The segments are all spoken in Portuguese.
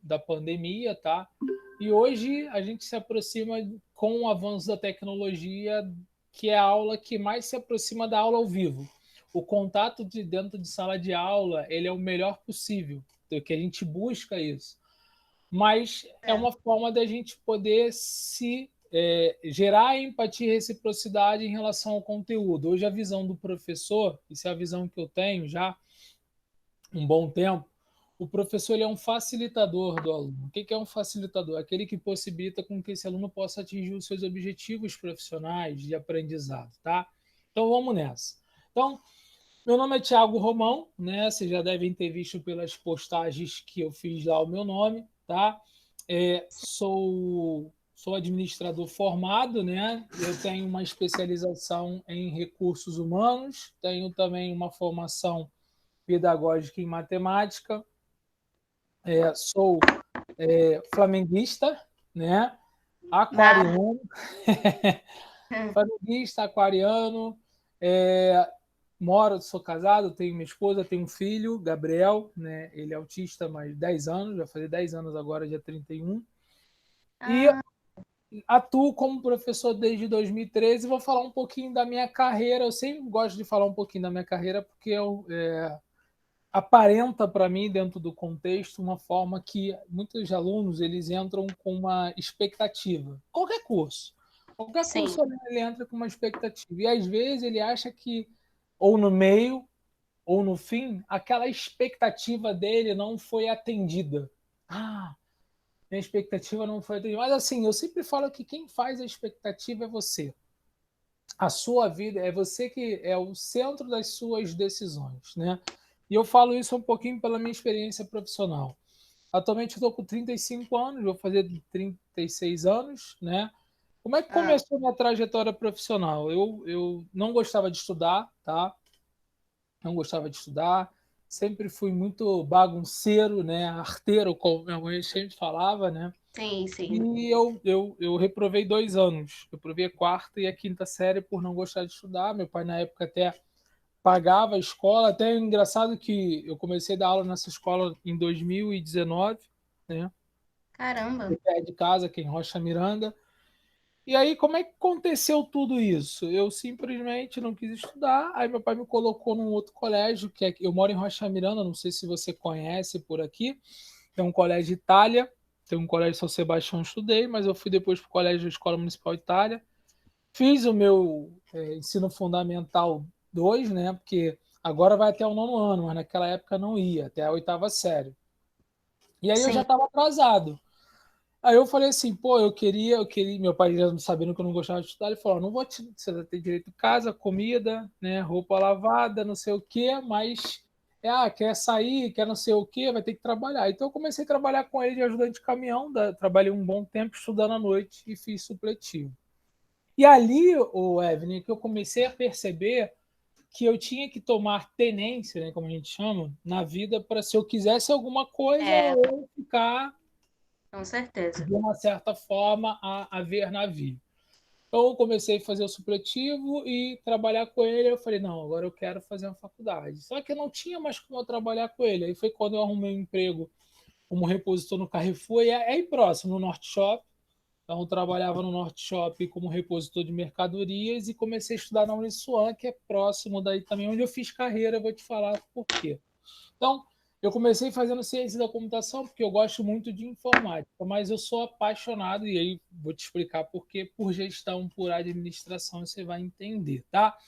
da pandemia, tá? E hoje a gente se aproxima com o avanço da tecnologia, que é a aula que mais se aproxima da aula ao vivo. O contato de dentro de sala de aula, ele é o melhor possível, que a gente busca isso. Mas é É. uma forma da gente poder gerar empatia e reciprocidade em relação ao conteúdo. Hoje a visão do professor, isso é a visão que eu tenho já há um bom tempo, o professor ele é um facilitador do aluno. O que é um facilitador? Aquele que possibilita com que esse aluno possa atingir os seus objetivos profissionais de aprendizado, tá? Então vamos nessa. Então, meu nome é Thiago Romão, né? Vocês já devem ter visto pelas postagens que eu fiz lá o meu nome, tá? Sou administrador formado, né? Eu tenho uma especialização em recursos humanos, tenho também uma formação pedagógica em matemática, sou flamenguista, né? Nada. Aquariano, flamenguista, aquariano, é, sou casado, tenho minha esposa, tenho um filho, Gabriel, né? Ele é autista, mas 10 anos, vai fazer 10 anos agora, dia 31. E Ah, atuo como professor desde 2013. Vou falar um pouquinho da minha carreira. Eu sempre gosto de falar um pouquinho da minha carreira, porque aparenta para mim, dentro do contexto, uma forma que muitos alunos eles entram com uma expectativa. Qualquer sim. curso ele entra com uma expectativa. E às vezes ele acha que, ou no meio, ou no fim, aquela expectativa dele não foi atendida. Ah, minha expectativa não foi atendida. Mas assim, eu sempre falo que quem faz a expectativa é você. A sua vida é você que é o centro das suas decisões, né? E eu falo isso um pouquinho pela minha experiência profissional. Atualmente eu estou com 35 anos, vou fazer 36 anos, né? Como é que Ah, começou a minha trajetória profissional? Eu não gostava de estudar, tá? Não gostava de estudar, sempre fui muito bagunceiro, né? Arteiro, como minha mãe sempre falava, né? sim, sim. E eu reprovei 2 anos. Eu provei a quarta e a quinta série por não gostar de estudar. Meu pai, na época, até pagava a escola. Até é engraçado que eu comecei a dar aula nessa escola em 2019, né? Caramba. Perto de casa, aqui em Rocha Miranda. E aí, como é que aconteceu tudo isso? Eu simplesmente não quis estudar. Aí, meu pai me colocou num outro colégio, eu moro em Rocha Miranda, não sei se você conhece por aqui. Tem um colégio Itália, tem um colégio São Sebastião, estudei, mas eu fui depois para o colégio Escola Municipal Itália. Fiz o meu ensino fundamental 2, né? Porque agora vai até o nono ano, mas naquela época não ia, até a oitava série. E aí eu já Sim. estava atrasado. Aí eu falei assim, pô, eu queria, meu pai já sabendo que eu não gostava de estudar, ele falou, não vou te, você vai ter direito a casa, comida, né, roupa lavada, não sei o quê, mas quer sair, quer não sei o quê, vai ter que trabalhar. Então eu comecei a trabalhar com ele de ajudante de caminhão, trabalhei um bom tempo estudando à noite e fiz supletivo. E ali, o Evelyn, que eu comecei a perceber que eu tinha que tomar tenência, né, como a gente chama, na vida para se eu quisesse alguma coisa, É, eu ficar com certeza. de uma certa forma a ver navio. Então eu comecei a fazer o supletivo e trabalhar com ele. Eu falei, não, agora eu quero fazer uma faculdade. Só que eu não tinha mais como eu trabalhar com ele. Aí foi quando eu arrumei um emprego como repositor no Carrefour, e é aí próximo, no Norte Shop. Então eu trabalhava no Norte Shop como repositor de mercadorias e comecei a estudar na Uniswan, que é próximo daí também, onde eu fiz carreira. Eu vou te falar por quê. Então, eu comecei fazendo ciência da computação porque eu gosto muito de informática, mas eu sou apaixonado, e aí vou te explicar por quê, por gestão, por administração, você vai entender, tá?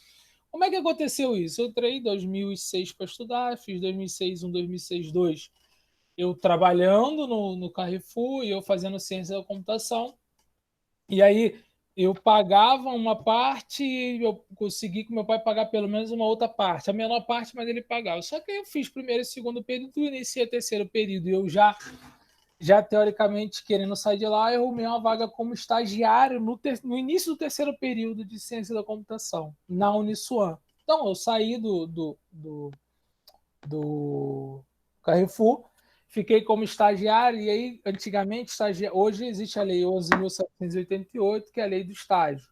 Como é que aconteceu isso? Eu entrei em 2006 para estudar, fiz 2006, 2006, 2, eu trabalhando no Carrefour e eu fazendo ciência da computação. E aí eu pagava uma parte e eu consegui que meu pai pagar pelo menos uma outra parte, a menor parte, mas ele pagava. Só que aí eu fiz primeiro e segundo período, iniciei terceiro período, e eu já teoricamente querendo sair de lá, eu arrumei uma vaga como estagiário no início do terceiro período de ciência da computação, na Uniswan. Então eu saí do Carrefour, fiquei como estagiário, e aí, antigamente, hoje existe a Lei 11.788, que é a lei do estágio.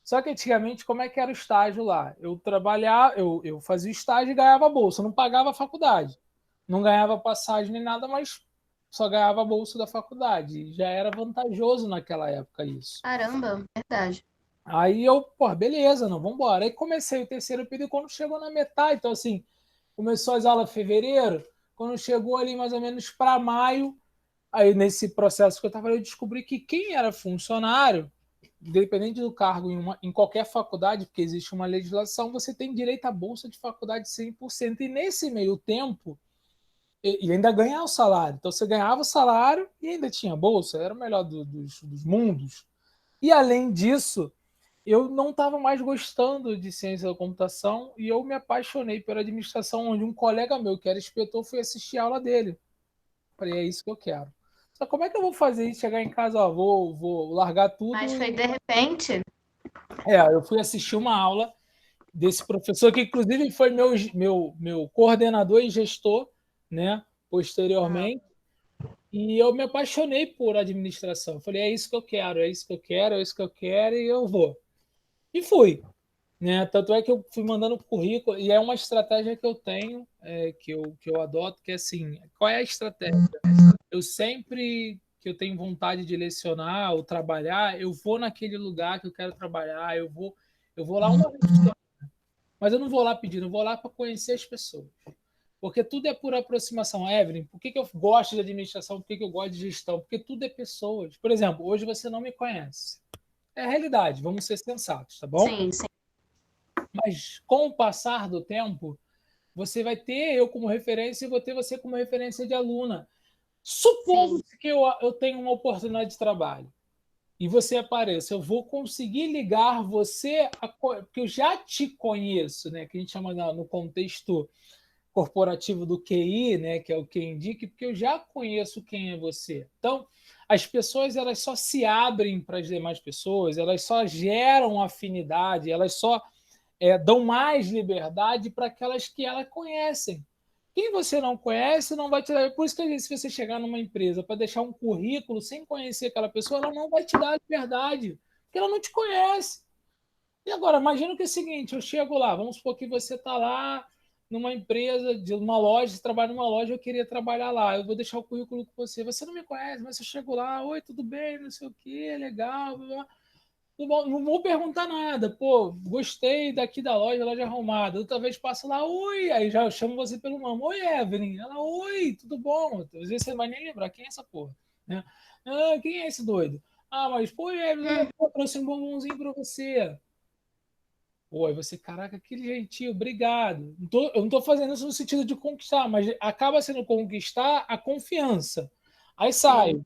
Só que antigamente, como é que era o estágio lá? Eu trabalhava, eu fazia o estágio e ganhava bolsa, não pagava a faculdade, não ganhava passagem nem nada, mas só ganhava a bolsa da faculdade. Já era vantajoso naquela época isso. Caramba, verdade. Aí eu, pô, beleza, não, vamos embora. Aí comecei o terceiro período quando chegou na metade. Então, assim, começou as aulas em fevereiro. Quando chegou ali mais ou menos para maio, aí nesse processo que eu estava, eu descobri que quem era funcionário, independente do cargo em qualquer faculdade, porque existe uma legislação, você tem direito à bolsa de faculdade 100%. E nesse meio tempo, e ainda ganhar o salário. Então você ganhava o salário e ainda tinha bolsa, era o melhor dos mundos. E além disso, eu não estava mais gostando de ciência da computação e eu me apaixonei pela administração, onde um colega meu, que era inspetor, foi assistir a aula dele. Falei, é isso que eu quero. Só como é que eu vou fazer isso? Chegar em casa, ó, vou largar Mas tudo foi e... de repente? Eu fui assistir uma aula desse professor, que inclusive foi meu coordenador e gestor, né, Ah, posteriormente. E eu me apaixonei por administração. Falei, é isso que eu quero, é isso que eu quero, é isso que eu quero, e eu vou. E fui. Né? Tanto é que eu fui mandando currículo, e é uma estratégia que eu tenho, que eu adoto, que é assim, qual é a estratégia? Eu sempre que eu tenho vontade de lecionar ou trabalhar, eu vou naquele lugar que eu quero trabalhar, eu vou lá uma vez, mas eu não vou lá pedindo, eu vou lá para conhecer as pessoas. Porque tudo é por aproximação. Evelyn, por que eu gosto de administração? Por que eu gosto de gestão? Porque tudo é pessoas. Por exemplo, hoje você não me conhece. É a realidade, vamos ser sensatos, tá bom? sim, sim. Mas com o passar do tempo, você vai ter eu como referência e vou ter você como referência de aluna. Supondo Sim, que eu tenha uma oportunidade de trabalho e você apareça, eu vou conseguir ligar você, porque eu já te conheço, né? Que a gente chama no contexto corporativo do QI, né, que é o que indique, porque eu já conheço quem é você. Então, as pessoas elas só se abrem para as demais pessoas, elas só geram afinidade, elas só dão mais liberdade para aquelas que elas conhecem. Quem você não conhece não vai te dar. Por isso que se você chegar numa empresa para deixar um currículo sem conhecer aquela pessoa, ela não vai te dar liberdade, porque ela não te conhece. E agora, imagina que é o seguinte: eu chego lá, vamos supor que você está lá numa empresa, de uma loja, você trabalha numa loja, eu queria trabalhar lá, eu vou deixar o currículo com você. Você não me conhece, mas eu chego lá, oi, tudo bem, não sei o que, legal, blá, blá. Não vou perguntar nada, pô, gostei daqui da loja arrumada. Outra vez passo lá, oi, aí já eu chamo você pelo nome, oi, Evelyn. Ela, oi, tudo bom? Às vezes você não vai nem lembrar quem é essa porra, né? Ah, quem é esse doido? Ah, mas, pô, Evelyn, eu trouxe um bombonzinho pra você. Pô, aí você, caraca, que gentil, obrigado. Eu não tô fazendo isso no sentido de conquistar, mas acaba sendo conquistar a confiança. Aí sai. sim.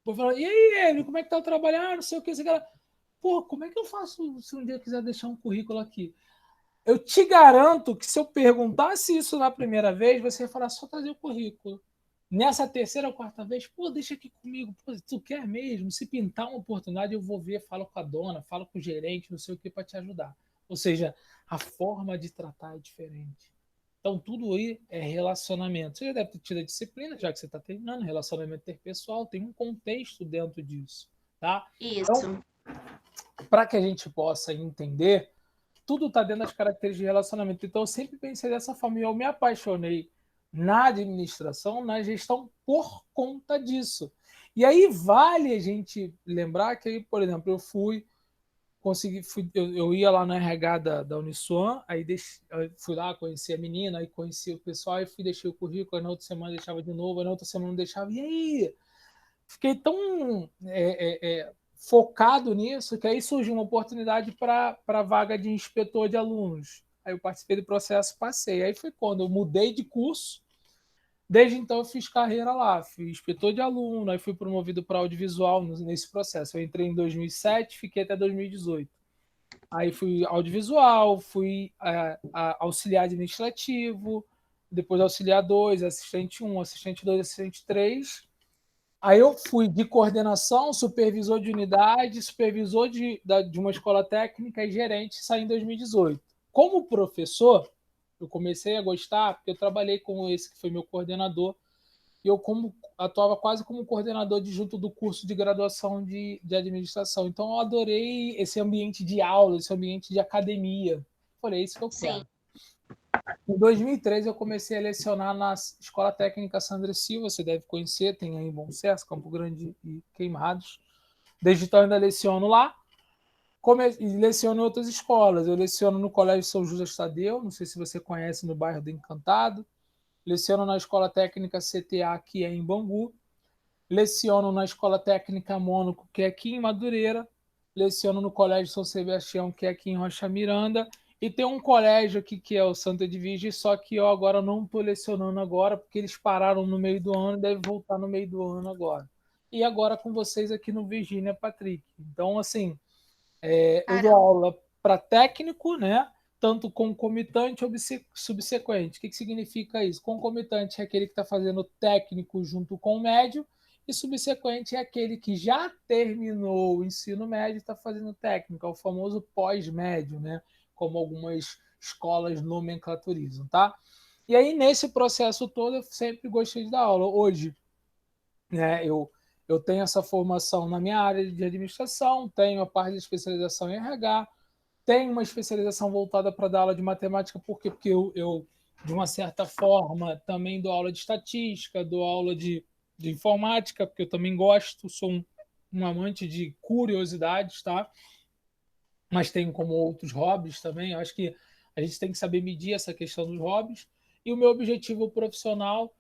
Vou falar, e aí, Evelyn, como é que tá o trabalho? Ah, não sei o que, sei lá. Pô, como é que eu faço se um dia eu quiser deixar um currículo aqui? Eu te garanto que se eu perguntasse isso na primeira vez, você ia falar, só trazer o currículo. Nessa terceira ou quarta vez, pô, deixa aqui comigo. Pô, tu quer mesmo? Se pintar uma oportunidade, eu vou ver, falo com a dona, falo com o gerente, não sei o que, para te ajudar. Ou seja, a forma de tratar é diferente. Então, tudo aí é relacionamento. Você já deve ter tido a disciplina, já que você está treinando, relacionamento interpessoal, tem um contexto dentro disso. Tá? Então, Isso. para que a gente possa entender, tudo está dentro das características de relacionamento. Então, eu sempre pensei dessa forma e eu me apaixonei na administração, na gestão, por conta disso. E aí vale a gente lembrar que, por exemplo, eu ia lá na RH da Uniswan, aí eu fui lá, conheci a menina, aí conheci o pessoal, aí fui, deixei o currículo, aí na outra semana deixava de novo, aí na outra semana não deixava, e aí? Fiquei tão focado nisso que aí surgiu uma oportunidade para a vaga de inspetor de alunos. Aí eu participei do processo, passei. Aí foi quando eu mudei de curso. Desde então eu fiz carreira lá, fui inspetor de aluno, aí fui promovido para audiovisual nesse processo. Eu entrei em 2007, fiquei até 2018. Aí fui audiovisual, fui auxiliar administrativo, depois auxiliar 2, assistente 1, assistente 2, assistente 3. Aí eu fui de coordenação, supervisor de unidade, supervisor de uma escola técnica e gerente, saí em 2018. Como professor, eu comecei a gostar, porque eu trabalhei com esse que foi meu coordenador, e eu atuava quase como coordenador adjunto do curso de graduação de administração. Então eu adorei esse ambiente de aula, esse ambiente de academia. Falei, é isso que eu Sim. quero. Em 2013, eu comecei a lecionar na Escola Técnica Sandra Silva, você deve conhecer, tem aí em Bom Sucesso, Campo Grande e Queimados. Desde então, ainda leciono lá. E leciono em outras escolas. Eu leciono no Colégio São Judas Tadeu, não sei se você conhece, no bairro do Encantado. Leciono na Escola Técnica CTA, que é em Bangu. Leciono na Escola Técnica Mônaco, que é aqui em Madureira. Leciono no Colégio São Sebastião, que é aqui em Rocha Miranda. E tem um colégio aqui que é o Santa Edvige, só que eu agora não estou lecionando agora, porque eles pararam no meio do ano e devem voltar no meio do ano agora. E agora com vocês aqui no Virgínia Patrick. Então, assim, eu dou Caramba. aula para técnico, né? Tanto concomitante ou subsequente. O que significa isso? Concomitante é aquele que está fazendo técnico junto com o médio, e subsequente é aquele que já terminou o ensino médio e está fazendo técnico, é o famoso pós-médio, né? Como algumas escolas nomenclaturizam, tá? E aí, nesse processo todo, eu sempre gostei de dar aula. Hoje, né, eu tenho essa formação na minha área de administração, tenho a parte de especialização em RH, tenho uma especialização voltada para dar aula de matemática, por quê? Porque eu, de uma certa forma, também dou aula de estatística, dou aula de informática, porque eu também gosto, sou um amante de curiosidades, tá? Mas tenho como outros hobbies também. Eu acho que a gente tem que saber medir essa questão dos hobbies. E o meu objetivo profissional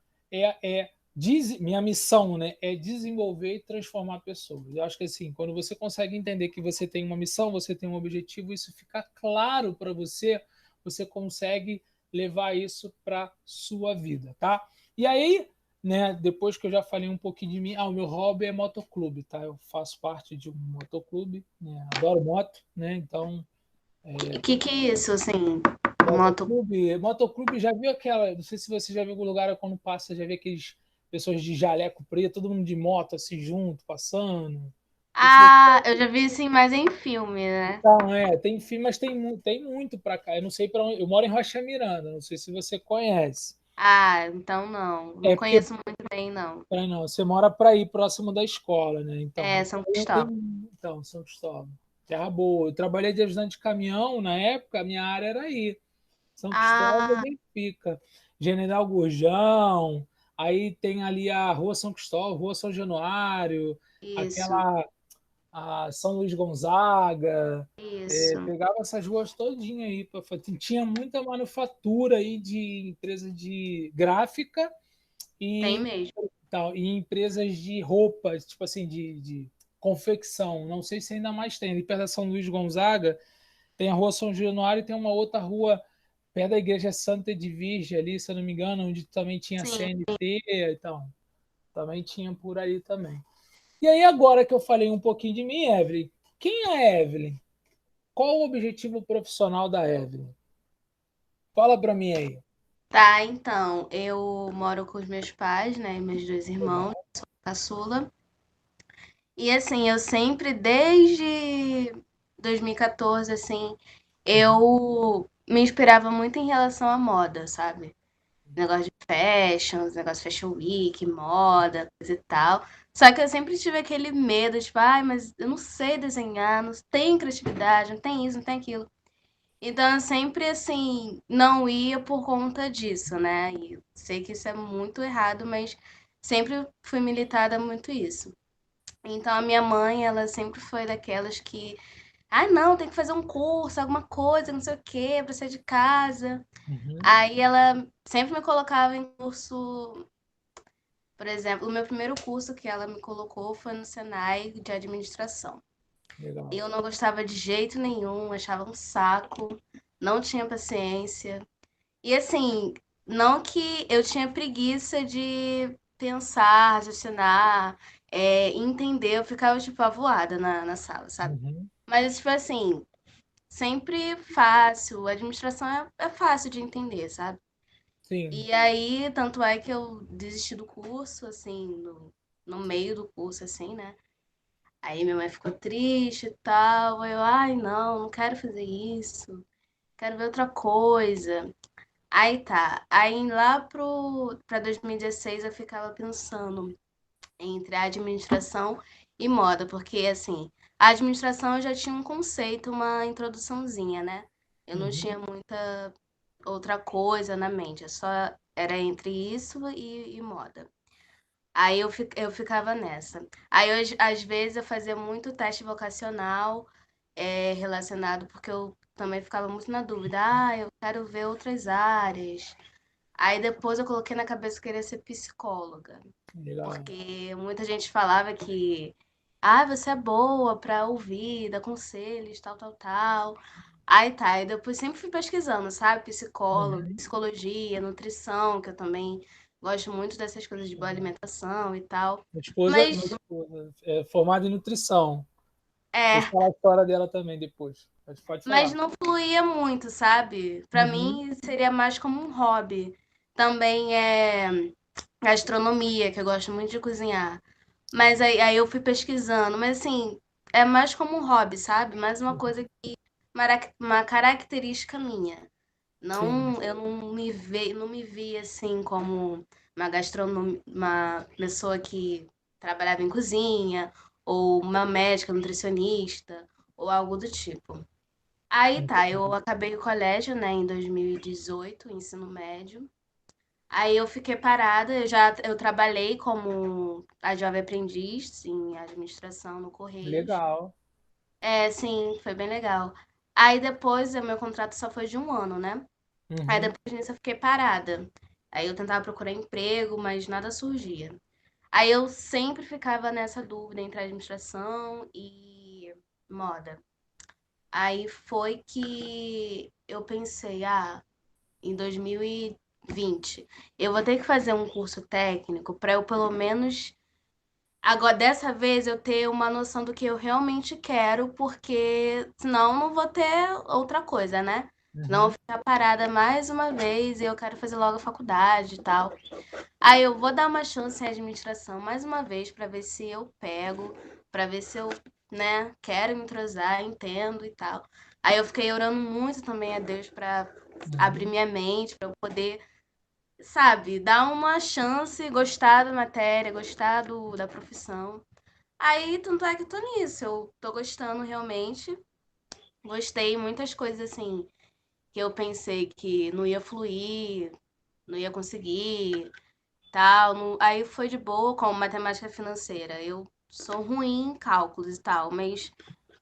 minha missão, né, é desenvolver e transformar pessoas. Eu acho que assim, quando você consegue entender que você tem uma missão, você tem um objetivo, isso fica claro para você, você consegue levar isso para sua vida, tá? E aí, né, depois que eu já falei um pouquinho de mim, o meu hobby é motoclube, tá? Eu faço parte de um motoclube, né? Adoro moto, né? Então, Que é isso, assim, moto? motoclube, já viu aquela, não sei se você já viu algum lugar quando passa, já viu aqueles pessoas de jaleco preto, todo mundo de moto assim junto, passando. Não sei se você... Ah, eu já vi assim, mas em filme, né? Então, tem filme, mas tem muito para cá. Eu não sei para onde, eu moro em Rocha Miranda, não sei se você conhece. Ah, então não. Não É porque conheço muito bem, não. não, você mora para aí próximo da escola, né? É, Então, São Cristóvão. então, São Cristóvão. Terra boa. Eu trabalhei de ajudante de caminhão na época, a minha área era aí. São Cristóvão, Ah, Benfica. General Gurjão, aí tem ali a Rua São Cristóvão, Rua São Januário, isso, aquela a São Luís Gonzaga. isso. Pegava essas ruas todinha aí. Tinha muita manufatura aí de empresa de gráfica Tem e, mesmo. tal, e empresas de roupas, tipo assim, de confecção. Não sei se ainda mais tem. Ali perto da São Luís Gonzaga, tem a Rua São Januário e tem uma outra rua perto da Igreja Santa Edvige ali, se eu não me engano, onde também tinha Sim. CNT, então, também tinha por aí também. E aí, agora que eu falei um pouquinho de mim, Evelyn, quem é a Evelyn? Qual o objetivo profissional da Evelyn? Fala para mim aí. Tá, então, eu moro com os meus pais, né, e meus dois irmãos, Legal. caçula. E assim, eu sempre, desde 2014, assim, Uhum, eu me inspirava muito em relação à moda, sabe? Negócio de fashion, negócio de fashion week, moda, coisa e tal. Só que eu sempre tive aquele medo, tipo, ai, mas eu não sei desenhar, não tenho criatividade, não tem isso, não tem aquilo. Então eu sempre, assim, não ia por conta disso, né? E eu sei que isso é muito errado, mas sempre fui militada muito isso. Então a minha mãe, ela sempre foi daquelas que, ah, não, tem que fazer um curso, alguma coisa, não sei o quê, pra sair de casa. uhum, Aí ela sempre me colocava em curso, por exemplo, o meu primeiro curso que ela me colocou foi no Senai de administração. legal. Eu não gostava de jeito nenhum, achava um saco, não tinha paciência. E assim, não que eu tinha preguiça de pensar, raciocinar, entender, eu ficava tipo avoada na sala, sabe? Uhum, Mas, tipo assim, sempre fácil, a administração é fácil de entender, sabe? sim. E aí, tanto é que eu desisti do curso, assim, no meio do curso, assim, né? Aí minha mãe ficou triste e tal. Aí eu, ai, não, não quero fazer isso, quero ver outra coisa. Aí tá. Aí lá pra 2016 eu ficava pensando entre a administração e moda, porque assim, a administração eu já tinha um conceito, uma introduçãozinha, né? Eu não Uhum, tinha muita. outra coisa na mente. Só era entre isso e moda. Aí eu ficava nessa. Aí hoje, às vezes eu fazia muito teste vocacional relacionado, porque eu também ficava muito na dúvida. Ah, eu quero ver outras áreas. Aí depois eu coloquei na cabeça que eu queria ser psicóloga, Legal. porque muita gente falava que, ah, você é boa pra ouvir, dar conselhos, tal, tal, tal. Aí tá, e depois sempre fui pesquisando, sabe? Psicólogo, Uhum. psicologia, nutrição, que eu também gosto muito dessas coisas de boa alimentação e tal. Minha Mas esposa é formada em nutrição. Vou é, falar a história dela também depois. Pode mas falar. não fluía muito, sabe? Pra Uhum. mim seria mais como um hobby. Também é gastronomia, que eu gosto muito de cozinhar. Mas aí eu fui pesquisando, mas assim, é mais como um hobby, sabe? Mais uma coisa, uma característica minha. Sim, Não, eu não me vi assim como uma pessoa que trabalhava em cozinha, ou uma médica nutricionista, ou algo do tipo. Aí tá, eu acabei o colégio, né, em 2018, ensino médio. Aí eu fiquei parada, eu trabalhei como a jovem aprendiz em administração no Correios. legal. É, sim, foi bem legal. Aí depois, o meu contrato só foi de um ano, né? Aí Uhum. depois disso eu fiquei parada. Aí eu tentava procurar emprego, mas nada surgia. Aí eu sempre ficava nessa dúvida entre administração e moda. Aí foi que eu pensei, em 2020, eu vou ter que fazer um curso técnico para eu pelo menos agora dessa vez eu ter uma noção do que eu realmente quero, porque senão eu não vou ter outra coisa, né? Senão eu vou Uhum. ficar parada mais uma vez e eu quero fazer logo a faculdade e tal. Aí eu vou dar uma chance em administração mais uma vez para ver se eu pego, para ver se eu, né, quero me entrosar, entendo e tal. Aí eu fiquei orando muito também a Deus para abrir Uhum. minha mente, para eu poder, sabe, dar uma chance, gostar da matéria, gostar da profissão. Aí, tanto é que tô nisso, eu tô gostando realmente. Gostei muitas coisas assim que eu pensei que não ia fluir, não ia conseguir, tal. Aí foi de boa com matemática financeira. Eu sou ruim em cálculos e tal, mas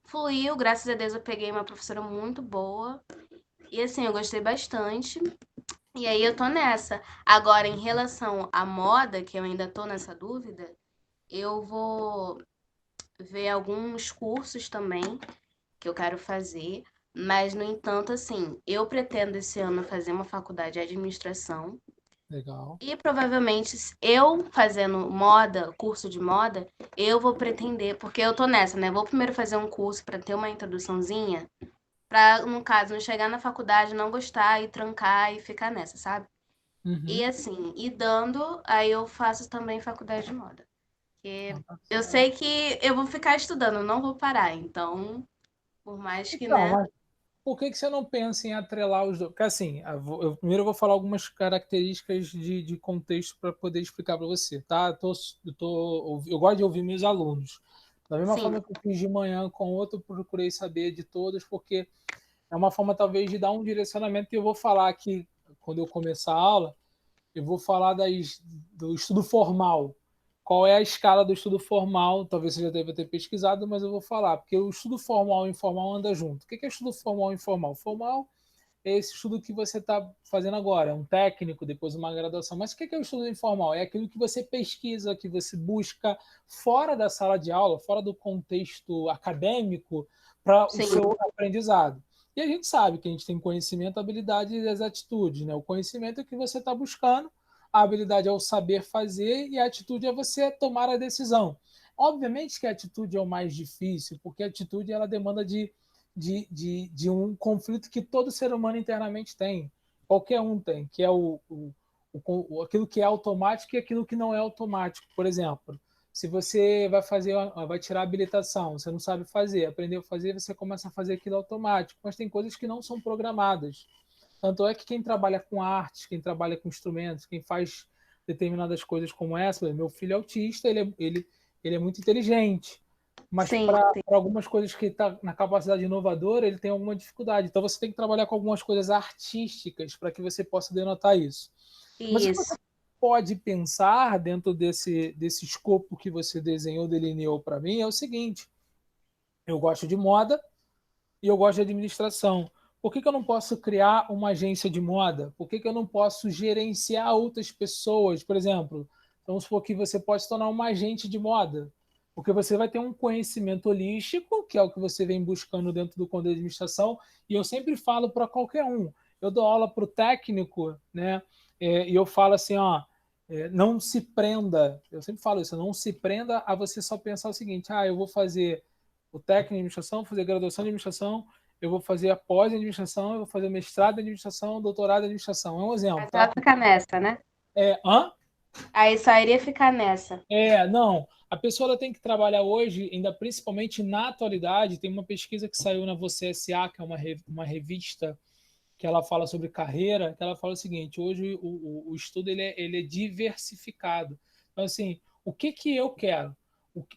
fluiu, graças a Deus eu peguei uma professora muito boa. E assim, eu gostei bastante. E aí eu tô nessa. Agora, em relação à moda, que eu ainda tô nessa dúvida, eu vou ver alguns cursos também que eu quero fazer. Mas, no entanto, assim, eu pretendo esse ano fazer uma faculdade de administração. Legal. E provavelmente, eu fazendo moda, curso de moda, eu vou pretender, porque eu tô nessa, né? Vou primeiro fazer um curso para ter uma introduçãozinha, para, no caso, não chegar na faculdade, não gostar e trancar e ficar nessa, sabe? E Uhum. assim, e dando, aí eu faço também faculdade de moda. Porque Ah, tá eu certo. sei que eu vou ficar estudando, não vou parar. Então, por mais que, Então, né? mas por que você não pensa em atrelar os dois? Porque assim, primeiro eu vou falar algumas características de contexto para poder explicar para você, tá? Eu gosto de ouvir meus alunos. Da mesma Sim, forma que eu fiz de manhã com outro, eu procurei saber de todas, porque é uma forma talvez de dar um direcionamento que eu vou falar aqui quando eu começar a aula. Eu vou falar do estudo formal. Qual é a escala do estudo formal? Talvez você já deva ter pesquisado, mas eu vou falar, porque o estudo formal e informal anda junto. O que é estudo formal e informal? Formal é esse estudo que você está fazendo agora, um técnico, depois uma graduação. Mas o que é o estudo informal? É aquilo que você pesquisa, que você busca fora da sala de aula, fora do contexto acadêmico, para o sim, seu aprendizado. E a gente sabe que a gente tem conhecimento, habilidade e as atitudes. Né? O conhecimento é o que você está buscando, a habilidade é o saber fazer e a atitude é você tomar a decisão. Obviamente que a atitude é o mais difícil, porque a atitude ela demanda de um conflito que todo ser humano internamente tem. Qualquer um tem, que é aquilo que é automático e aquilo que não é automático. Por exemplo, se você vai tirar a habilitação, você não sabe fazer, aprendeu a fazer, você começa a fazer aquilo automático, mas tem coisas que não são programadas. Tanto é que quem trabalha com artes, quem trabalha com instrumentos, quem faz determinadas coisas como essa, meu filho é autista, ele é muito inteligente, mas Sim, para sim. algumas coisas que está na capacidade inovadora, ele tem alguma dificuldade. Então você tem que trabalhar com algumas coisas artísticas para que você possa denotar isso. Mas o que você Isso. pode pensar dentro desse escopo que você desenhou, delineou para mim, é o seguinte: eu gosto de moda e eu gosto de administração. Por que eu não posso criar uma agência de moda? Por que eu não posso gerenciar outras pessoas? Por exemplo, vamos supor que você pode se tornar uma agente de moda, porque você vai ter um conhecimento holístico, que é o que você vem buscando dentro do conselho de administração, e eu sempre falo para qualquer um. Eu dou aula para o técnico, né? E eu falo assim, ó, não se prenda, eu sempre falo isso, não se prenda a você só pensar o seguinte: eu vou fazer o técnico em administração, fazer graduação em administração, eu vou fazer a pós em administração, eu vou fazer mestrado em administração, doutorado em administração. É um exemplo, Aí só tá? vai ficar nessa, né? Hã? Aí só iria ficar nessa. Não. A pessoa ela tem que trabalhar hoje, ainda principalmente na atualidade. Tem uma pesquisa que saiu na Você SA, que é uma revista que ela fala sobre carreira, que ela fala o seguinte: hoje o estudo ele é diversificado. Então, assim, o que eu quero?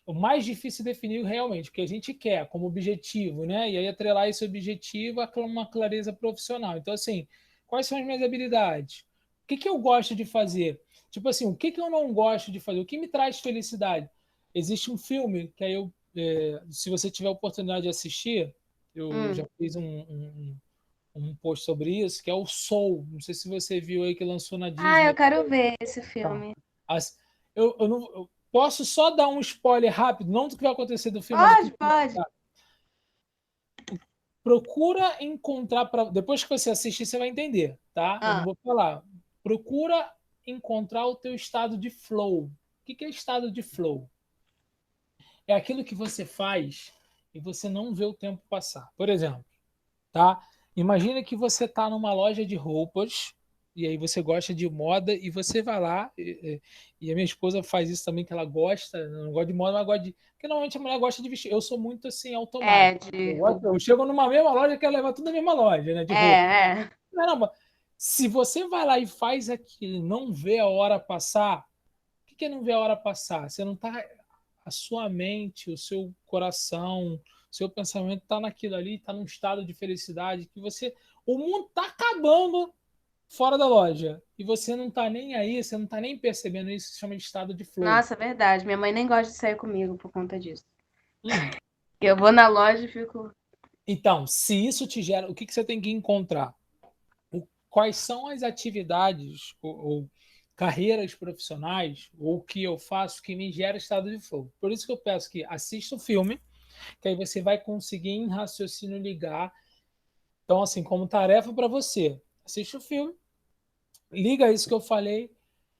O mais difícil é definir realmente o que a gente quer como objetivo, né? E aí atrelar esse objetivo a uma clareza profissional. Então, assim, quais são as minhas habilidades? O que eu gosto de fazer? Tipo assim, o que eu não gosto de fazer? O que me traz felicidade? Existe um filme que aí se você tiver a oportunidade de assistir, eu já Hum. fiz um post sobre isso, que é o Soul. Não sei se você viu aí que lançou na Ah, eu Disney. quero ver esse Tá. filme. Eu posso só dar um spoiler rápido, não do que vai acontecer do filme, mas o que Pode, pode. procura encontrar depois que você assistir você vai entender, tá? Eu não Ah, vou falar. Procura encontrar o teu estado de flow. O que é estado de flow? É aquilo que você faz e você não vê o tempo passar. Por exemplo, tá? Imagina que você está numa loja de roupas e aí você gosta de moda e você vai lá e a minha esposa faz isso também, que ela gosta, não gosta de moda, mas gosta de... Porque normalmente a mulher gosta de vestir. Eu sou muito assim, automático. de Eu chego numa mesma loja e quero levar tudo na mesma loja, né, de roupa. É. Caramba, se você vai lá e faz aquilo, não vê a hora passar, o que é não ver a hora passar? Você não está... A sua mente, o seu coração, o seu pensamento está naquilo ali, está num estado de felicidade que você... O mundo está acabando fora da loja. E você não está nem aí, você não está nem percebendo isso, se chama de estado de flow. Nossa, é verdade. Minha mãe nem gosta de sair comigo por conta disso. Hum. Eu vou na loja e fico. Então, se isso te gera, o que você tem que encontrar? Quais são as atividades ou carreiras profissionais ou o que eu faço que me gera estado de flow? Por isso que eu peço que assista o filme, que aí você vai conseguir em raciocínio ligar. Então, assim, como tarefa para você, assiste o filme, liga isso que eu falei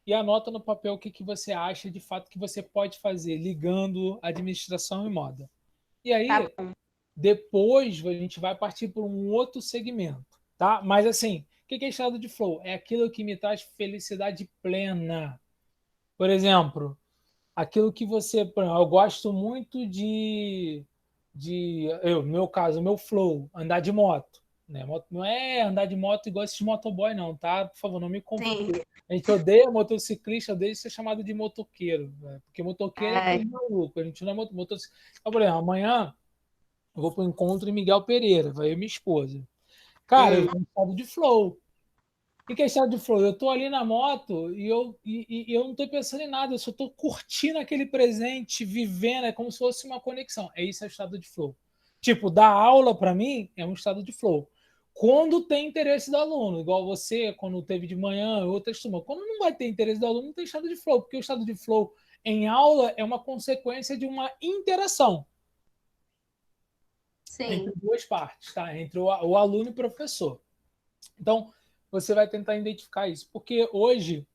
e anota no papel o que você acha de fato que você pode fazer, ligando administração e moda. E Tá aí, bom. depois a gente vai partir para um outro segmento, tá? Mas assim, o que é estado de flow? É aquilo que me traz felicidade plena. Por exemplo, aquilo que você... Eu gosto muito no meu caso, o meu flow, andar de moto. Né? Não é andar de moto igual esses motoboy, não, tá? Por favor, não me Sim. confundir. A gente odeia motociclista, odeia ser chamado de motoqueiro. Né? Porque motoqueiro é Ai, coisa maluca. A gente não é motociclista. Então, por exemplo, amanhã eu vou para o encontro em Miguel Pereira, vai eu e minha esposa. Cara, eu hum. tô em estado de flow. O que é estado de flow? Eu tô ali na moto e eu não tô pensando em nada, eu só tô curtindo aquele presente, vivendo, é como se fosse uma conexão. É isso, é o estado de flow. Tipo, dar aula para mim é um estado de flow. Quando tem interesse do aluno, igual você, quando teve de manhã, outras turmas. Quando não vai ter interesse do aluno, não tem estado de flow, porque o estado de flow em aula é uma consequência de uma interação entre Sim. duas partes, tá? Entre o aluno e o professor. Então, você vai tentar identificar isso, porque hoje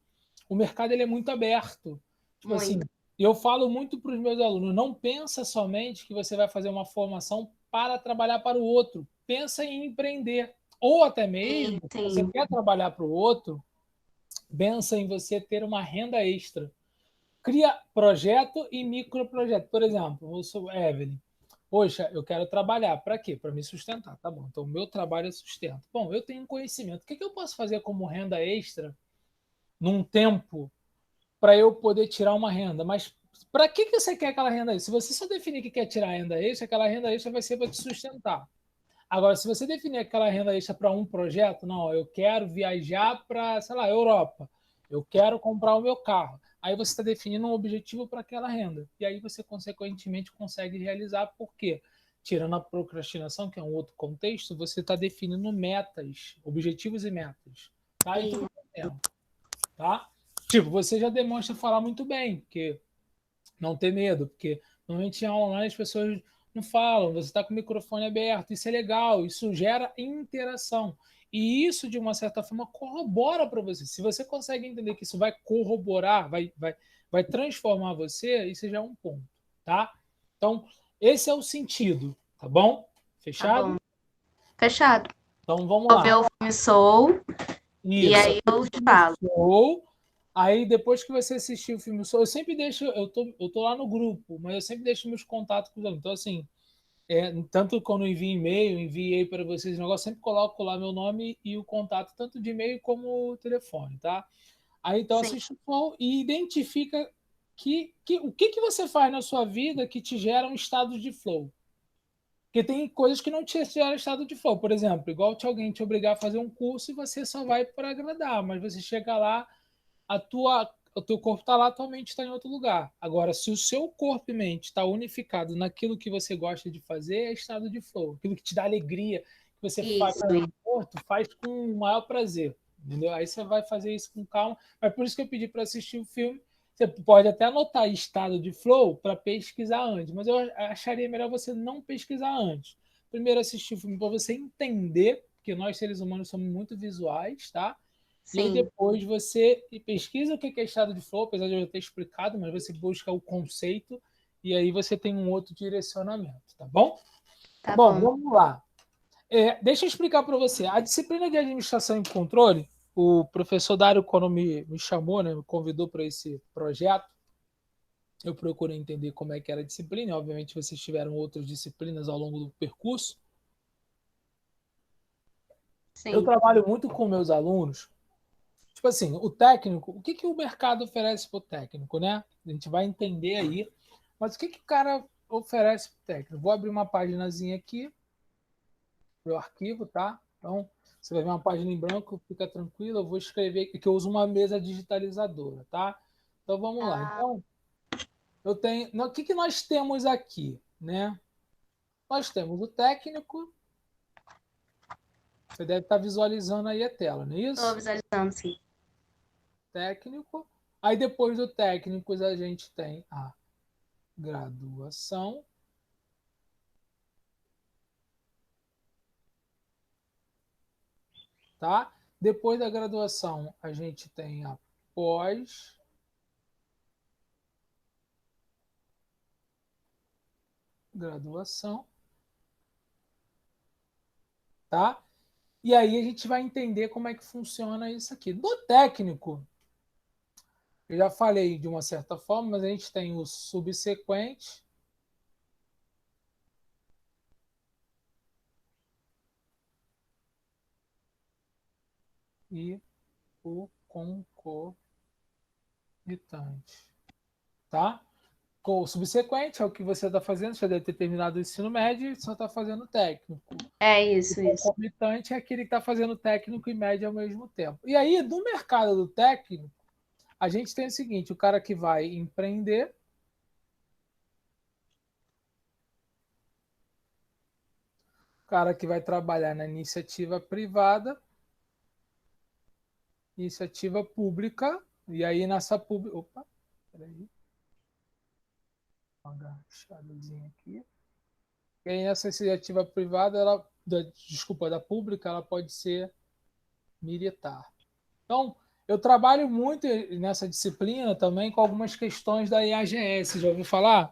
o mercado ele é muito aberto. Tipo assim, Muito. eu falo muito para os meus alunos, não pensa somente que você vai fazer uma formação para trabalhar para o outro. Pensa em empreender. Ou até Sim, mesmo, se você sim. quer trabalhar para o outro, pensa em você ter uma renda extra. Cria projeto e microprojeto. Por exemplo, eu sou Evelyn. Poxa, eu quero trabalhar. Para quê? Para me sustentar. Tá bom. Então, o meu trabalho é sustento. Bom, eu tenho conhecimento. O que eu posso fazer como renda extra num tempo para eu poder tirar uma renda? Mas Para que você quer aquela renda extra? Se você só definir que quer tirar renda extra, aquela renda extra vai ser para te sustentar. Agora, se você definir aquela renda extra para um projeto, não, eu quero viajar para, sei lá, Europa, eu quero comprar o meu carro. Aí você está definindo um objetivo para aquela renda. E aí você, consequentemente, consegue realizar. Por quê? Tirando a procrastinação, que é um outro contexto, você está definindo metas, objetivos e metas. Tá? E tudo tempo, tá? Tipo, você já demonstra falar muito bem, porque não ter medo, porque normalmente em aula online as pessoas não falam, você está com o microfone aberto, isso é legal, isso gera interação. E isso, de uma certa forma, corrobora para você. Se você consegue entender que isso vai corroborar, vai transformar você, isso já é um ponto, tá? Então, esse é o sentido, tá bom? Tá Fechado? bom. Fechado. Então, vamos Vou ver lá. o filme Soul e Isso. aí eu te falo. Show. Aí, depois que você assistir o filme, eu sempre deixo, eu tô lá no grupo, mas eu sempre deixo meus contatos com os alunos. Então, assim, tanto quando eu envio e-mail, enviei para vocês o negócio, sempre coloco lá meu nome e o contato, tanto de e-mail como telefone, tá? Aí, então, Sim. assiste o flow e identifica o que você faz na sua vida que te gera um estado de flow. Porque tem coisas que não te geram estado de flow. Por exemplo, igual alguém te obrigar a fazer um curso e você só vai para agradar, mas você chega lá, o teu corpo está lá, a tua mente está em outro lugar. Agora, se o seu corpo e mente está unificado naquilo que você gosta de fazer, é estado de flow. Aquilo que te dá alegria, que você faz Isso. conforto, faz com o maior prazer. Entendeu? Aí você vai fazer isso com calma. Mas por isso que eu pedi para assistir o filme. Você pode até anotar estado de flow para pesquisar antes, mas eu acharia melhor você não pesquisar antes. Primeiro assistir o filme para você entender, porque nós seres humanos somos muito visuais, tá? E aí Sim. depois você pesquisa o que é estado de flow, apesar de eu ter explicado, mas você busca o conceito e aí você tem um outro direcionamento, tá bom? Tá Bom, bom. vamos lá. Deixa eu explicar para você. A disciplina de administração e controle, o professor Dário, quando me chamou, né, me convidou para esse projeto, eu procurei entender como é que era a disciplina, e obviamente vocês tiveram outras disciplinas ao longo do percurso. Eu Sim. trabalho muito com meus alunos. Tipo assim, o técnico, o que o mercado oferece para o técnico, né? A gente vai entender aí. Mas o que o cara oferece para o técnico? Vou abrir uma paginazinha aqui, meu arquivo, tá? Então, você vai ver uma página em branco, fica tranquilo. Eu vou escrever aqui, que eu uso uma mesa digitalizadora, tá? Então, vamos lá. Ah, Então, o que nós temos aqui, né? Nós temos o técnico, você deve estar visualizando aí a tela, não é tô isso? visualizando, sim. Técnico. Aí, depois do técnico, a gente tem a graduação, tá? Depois da graduação, a gente tem a pós-graduação, tá? E aí a gente vai entender como é que funciona isso aqui. Do técnico, eu já falei de uma certa forma, mas a gente tem o subsequente e o concomitante, tá? O subsequente é o que você está fazendo, você deve ter terminado o ensino médio e só está fazendo técnico. É O isso, isso. concomitante é aquele que está fazendo técnico e médio ao mesmo tempo. E aí, no mercado do técnico, a gente tem o seguinte: o cara que vai empreender, o cara que vai trabalhar na iniciativa privada, iniciativa pública, e aí nessa pública. Opa, peraí. Uma agachadozinha aqui. E aí nessa iniciativa privada, desculpa, da pública, ela pode ser militar. Então, eu trabalho muito nessa disciplina também com algumas questões da EAGS. Já ouviu falar?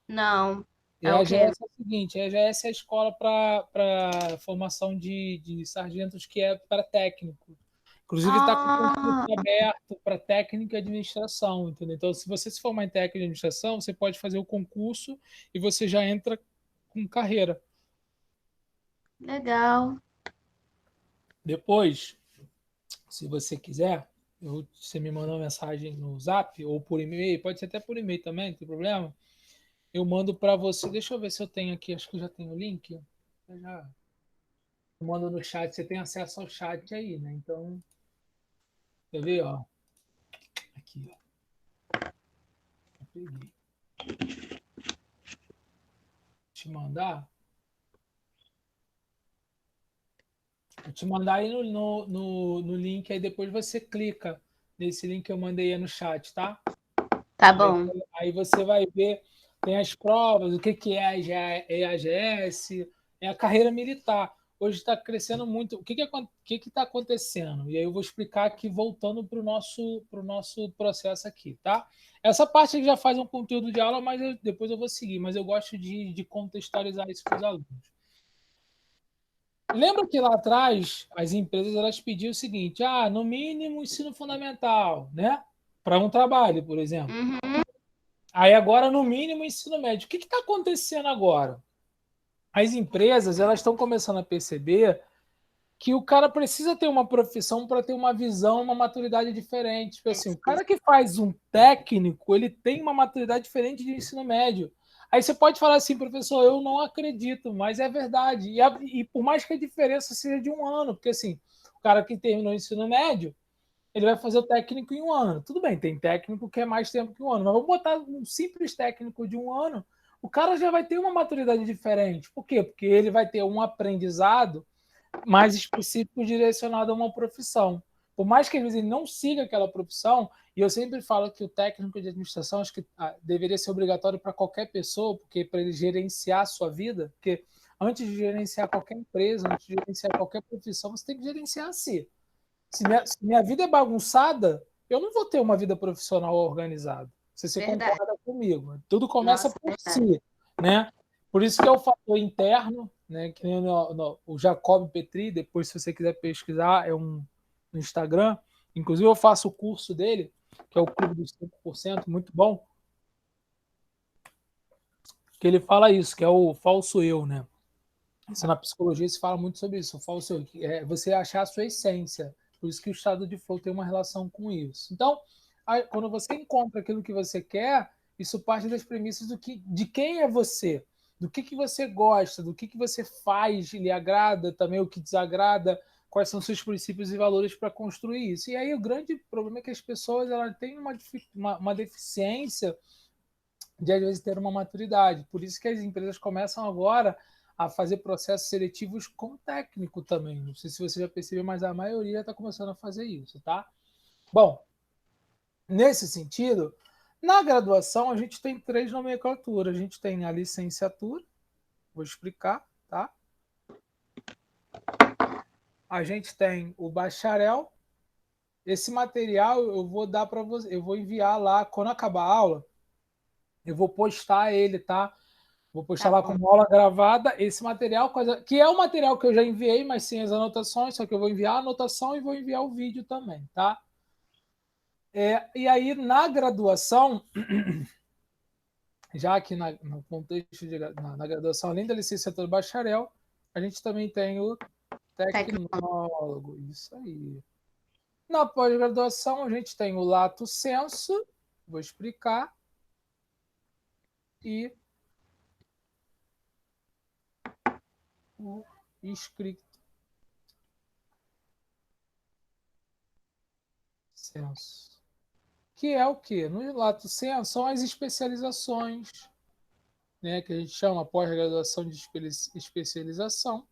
Não. É o quê? EAGS é o seguinte: EAGS é a escola para formação de sargentos que é para técnico. Inclusive, está com concurso Ah, aberto para técnico e administração, entendeu? Então, se você se formar em técnico e administração, você pode fazer o concurso e você já entra com carreira. legal. Depois, se você quiser, você me mandou uma mensagem no Zap ou por e-mail, pode ser até por e-mail também, não tem problema. Eu mando para você. Deixa eu ver se eu tenho aqui, acho que eu já tenho o link. Eu mando no chat, você tem acesso ao chat aí, né? Então, quer ver, ó? Aqui, ó. Eu peguei. Te mandar. Vou te mandar aí no link, aí depois você clica nesse link que eu mandei aí no chat, tá? Tá Aí, bom. aí você vai ver, tem as provas, o que, que é a EAGS, é a carreira militar. Hoje está crescendo muito. O que está acontecendo? E aí eu vou explicar aqui, voltando para o nosso processo aqui, tá? Essa parte já faz um conteúdo de aula, mas depois eu vou seguir. Mas eu gosto de contextualizar isso para os alunos. Lembra que lá atrás as empresas elas pediam o seguinte: no mínimo ensino fundamental, né? Para um trabalho, por exemplo. Uhum. Aí agora, no mínimo, ensino médio. O que está acontecendo agora? As empresas elas estão começando a perceber que o cara precisa ter uma profissão para ter uma visão, uma maturidade diferente. Tipo assim, o cara que faz um técnico, ele tem uma maturidade diferente de ensino médio. Aí você pode falar assim, professor, eu não acredito, mas é verdade. E por mais que a diferença seja de um ano, porque assim, o cara que terminou o ensino médio, ele vai fazer o técnico em um ano. Tudo bem, tem técnico que é mais tempo que um ano, mas vamos botar um simples técnico de um ano, o cara já vai ter uma maturidade diferente. Por quê? Porque ele vai ter um aprendizado mais específico direcionado a uma profissão. Por mais que às vezes ele não siga aquela profissão, e eu sempre falo que o técnico de administração acho que deveria ser obrigatório para qualquer pessoa, porque para ele gerenciar a sua vida, porque antes de gerenciar qualquer empresa, antes de gerenciar qualquer profissão, você tem que gerenciar a si. Se minha vida é bagunçada, eu não vou ter uma vida profissional organizada. Se você Verdade. concorda comigo. Tudo começa Nossa, por verdade. si, né? Por isso que é o fator interno, né? Que nem o Jacob Petri, depois, se você quiser pesquisar, é no Instagram. Inclusive, eu faço o curso dele, que é o Clube dos 5%, muito bom, que ele fala isso, que é o falso eu, né? Isso na psicologia se fala muito sobre isso. O falso eu, que é você achar a sua essência. Por isso que o estado de flow tem uma relação com isso. Então, quando você encontra aquilo que você quer, isso parte das premissas de quem é você, do que você gosta, do que você faz, lhe agrada, também o que desagrada, quais são seus princípios e valores para construir isso. E aí o grande problema é que as pessoas elas têm uma deficiência de, às vezes, ter uma maturidade. Por isso que as empresas começam agora a fazer processos seletivos com técnico também. Não sei se você já percebeu, mas a maioria está começando a fazer isso, tá? Bom, nesse sentido, na graduação a gente tem três nomenclaturas. A gente tem a licenciatura, vou explicar, tá? A gente tem o bacharel. Esse material eu vou dar para você, eu vou enviar lá quando acabar a aula, eu vou postar ele, tá? Vou postar Tá lá bom. como aula gravada esse material, que é o material que eu já enviei, mas sem as anotações, só que eu vou enviar a anotação e vou enviar o vídeo também, tá? E aí, na graduação, já que no contexto na graduação, além da licenciatura bacharel, a gente também tem o Tecnólogo. tecnólogo, isso aí. Na pós-graduação, a gente tem o lato sensu, vou explicar, e o escrito sensu. Que é o quê? No lato sensu são as especializações, né, que a gente chama pós-graduação de especialização,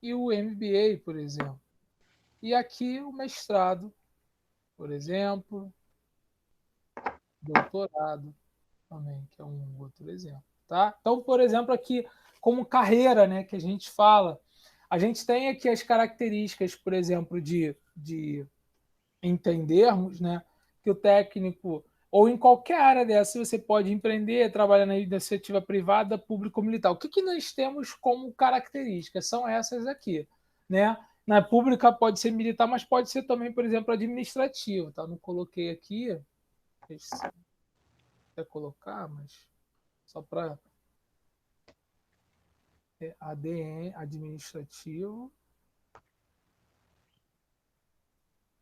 e o MBA, por exemplo. E aqui o mestrado, por exemplo, doutorado também, que é um outro exemplo. Tá? Então, por exemplo, aqui, como carreira, né, que a gente fala, a gente tem aqui as características, por exemplo, de entendermos, né, que o técnico, ou em qualquer área dessa, você pode empreender, trabalhar na iniciativa privada, público militar. O que nós temos como características? São essas aqui. Né? Na pública pode ser militar, mas pode ser também, por exemplo, administrativo. Tá? Não coloquei aqui, quer colocar, mas só para ADM, administrativo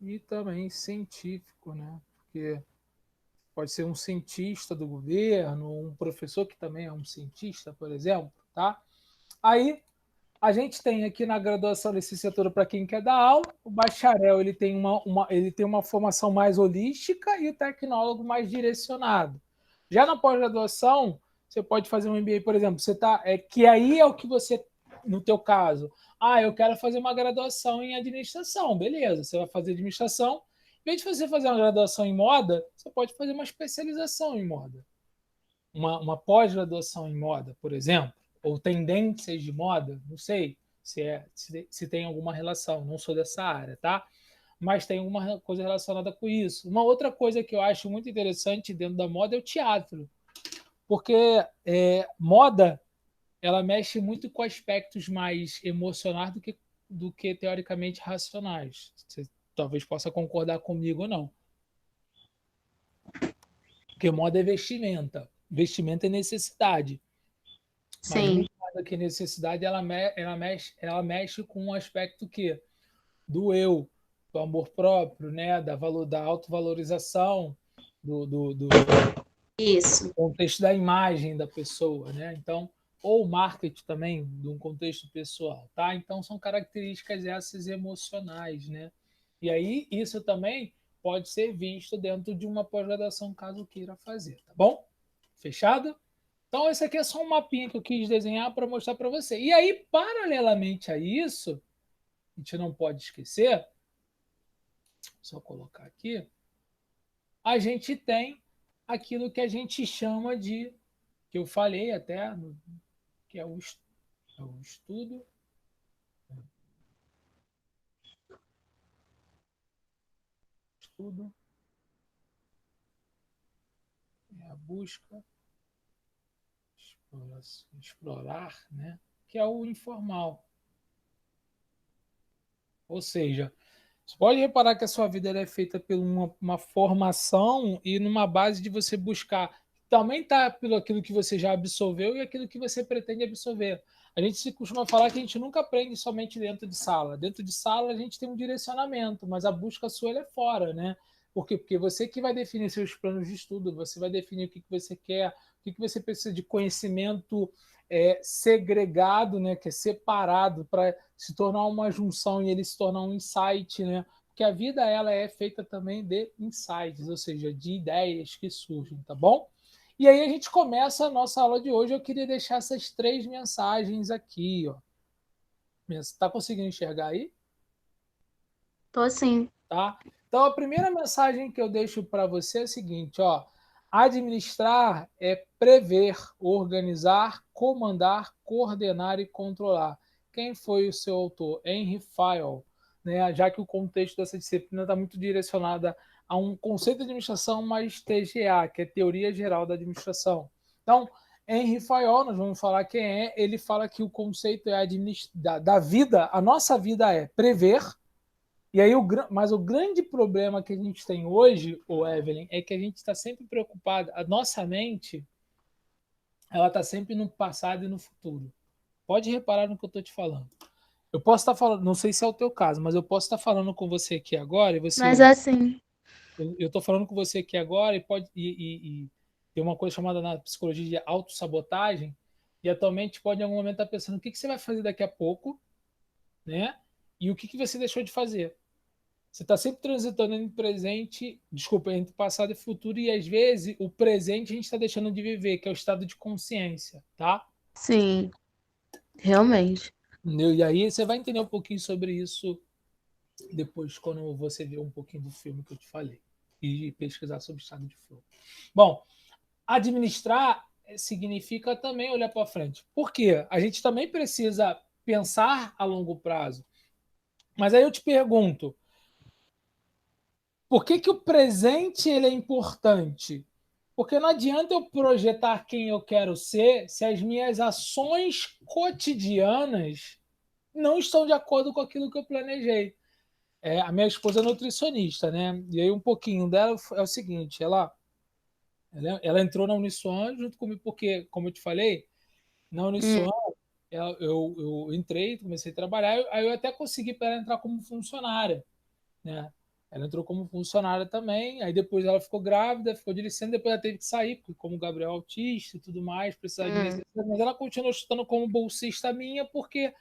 e também científico, né? Porque pode ser um cientista do governo, um professor que também é um cientista, por exemplo, tá? Aí a gente tem aqui na graduação licenciatura para quem quer dar aula, o bacharel ele tem uma formação mais holística e o tecnólogo mais direcionado. Já na pós-graduação, você pode fazer um MBA, por exemplo, que aí é o que você, no teu caso, eu quero fazer uma graduação em administração, beleza, você vai fazer administração, em vez de você fazer uma graduação em moda, você pode fazer uma especialização em moda, uma pós-graduação em moda, por exemplo, ou tendências de moda, não sei se tem alguma relação, não sou dessa área, tá? Mas tem alguma coisa relacionada com isso. Uma outra coisa que eu acho muito interessante dentro da moda é o teatro, porque moda ela mexe muito com aspectos mais emocionais do que teoricamente racionais. Você talvez possa concordar comigo ou não. Porque moda é vestimenta. Vestimenta é necessidade. Mas Sim. muito mais do que necessidade, ela mexe com um aspecto que do eu, do amor próprio, né? Da autovalorização, do Isso. contexto da imagem da pessoa, né? Então, ou marketing também, de um contexto pessoal, tá? Então, são características essas emocionais, né? E aí, isso também pode ser visto dentro de uma pós-graduação, caso queira fazer, tá bom? Fechado? Então, esse aqui é só um mapinha que eu quis desenhar para mostrar para você. E aí, paralelamente a isso, a gente não pode esquecer, só colocar aqui, a gente tem aquilo que a gente chama de, que eu falei até, que é o estudo, estudo, é a busca, explorar, né? Que é o informal. Ou seja, você pode reparar que a sua vida é feita por uma formação e numa base de você buscar. Também está pelo aquilo que você já absorveu e aquilo que você pretende absorver. A gente se costuma falar que a gente nunca aprende somente dentro de sala. Dentro de sala a gente tem um direcionamento, mas a busca sua é fora, né? Por quê? Porque você que vai definir seus planos de estudo, você vai definir o que você quer, o que você precisa de conhecimento segregado, né? Que é separado para se tornar uma junção e ele se tornar um insight, né? Porque a vida ela é feita também de insights, ou seja, de ideias que surgem, tá bom? E aí a gente começa a nossa aula de hoje. Eu queria deixar essas 3 mensagens aqui, ó. Tá conseguindo enxergar aí? Tô sim. Tá? Então a primeira mensagem que eu deixo para você é a seguinte, ó: administrar é prever, organizar, comandar, coordenar e controlar. Quem foi o seu autor? Henry Fayol, né? Já que o contexto dessa disciplina está muito direcionada a um conceito de administração mais TGA, que é Teoria Geral da Administração. Então, Henry Fayol, nós vamos falar quem é, ele fala que o conceito da vida, a nossa vida é prever, e aí, mas o grande problema que a gente tem hoje, o Evelyn, é que a gente está sempre preocupado, a nossa mente, ela está sempre no passado e no futuro. Pode reparar no que eu estou te falando. Eu posso estar falando, não sei se é o teu caso, mas eu posso estar falando com você aqui agora, e Mas você, assim, eu estou falando com você aqui agora, e pode, e tem uma coisa chamada na psicologia de autossabotagem, e atualmente pode em algum momento estar pensando o que você vai fazer daqui a pouco, né? E o que você deixou de fazer. Você está sempre transitando entre presente, desculpa, entre passado e futuro, e às vezes o presente a gente está deixando de viver, que é o estado de consciência, tá? sim, realmente. Entendeu? E aí você vai entender um pouquinho sobre isso depois, quando você ver um pouquinho do filme que eu te falei e pesquisar sobre o estado de flow. Bom, administrar significa também olhar para frente. Por quê? A gente também precisa pensar a longo prazo. Mas aí eu te pergunto, por que o presente ele é importante? Porque não adianta eu projetar quem eu quero ser se as minhas ações cotidianas não estão de acordo com aquilo que eu planejei. A minha esposa é nutricionista, né? E aí um pouquinho dela é o seguinte, ela entrou na Uniswan junto comigo, porque, como eu te falei, na Hum, Uniswan eu entrei, comecei a trabalhar, aí eu até consegui para ela entrar como funcionária, né? Ela entrou como funcionária também, aí depois ela ficou grávida, ficou de licença, depois ela teve que sair, porque como o Gabriel é autista e tudo mais, precisava de licença, mas ela continuou estudando como bolsista minha, porque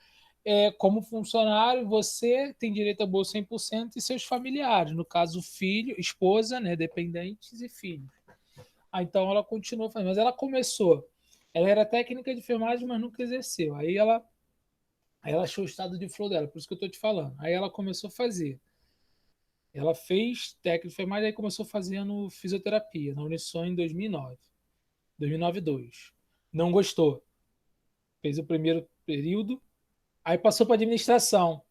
como funcionário, você tem direito a bolsa 100% e seus familiares, no caso, filho, esposa, né, dependentes e filhos. Então ela continuou fazendo, mas ela começou, ela era técnica de enfermagem, mas nunca exerceu. Aí ela achou o estado de flow dela, por isso que eu estou te falando. Aí ela começou a fazer. Ela fez técnica de enfermagem e começou fazendo fisioterapia na Unisson em 2009. 2009-2. Não gostou. Fez o primeiro período, aí passou para administração.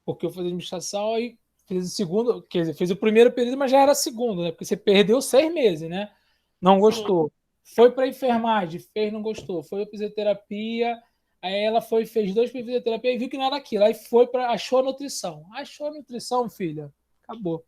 Porque eu fiz administração e fiz o segundo, quer dizer, fiz o primeiro período, mas já era segundo, né? Porque você perdeu 6 meses, né? Não gostou. Foi para enfermagem, fez, não gostou. Foi para fisioterapia, aí ela foi, fez 2 para fisioterapia e viu que não era aquilo. Aí foi para, achou a nutrição. Achou a nutrição, filha. Acabou.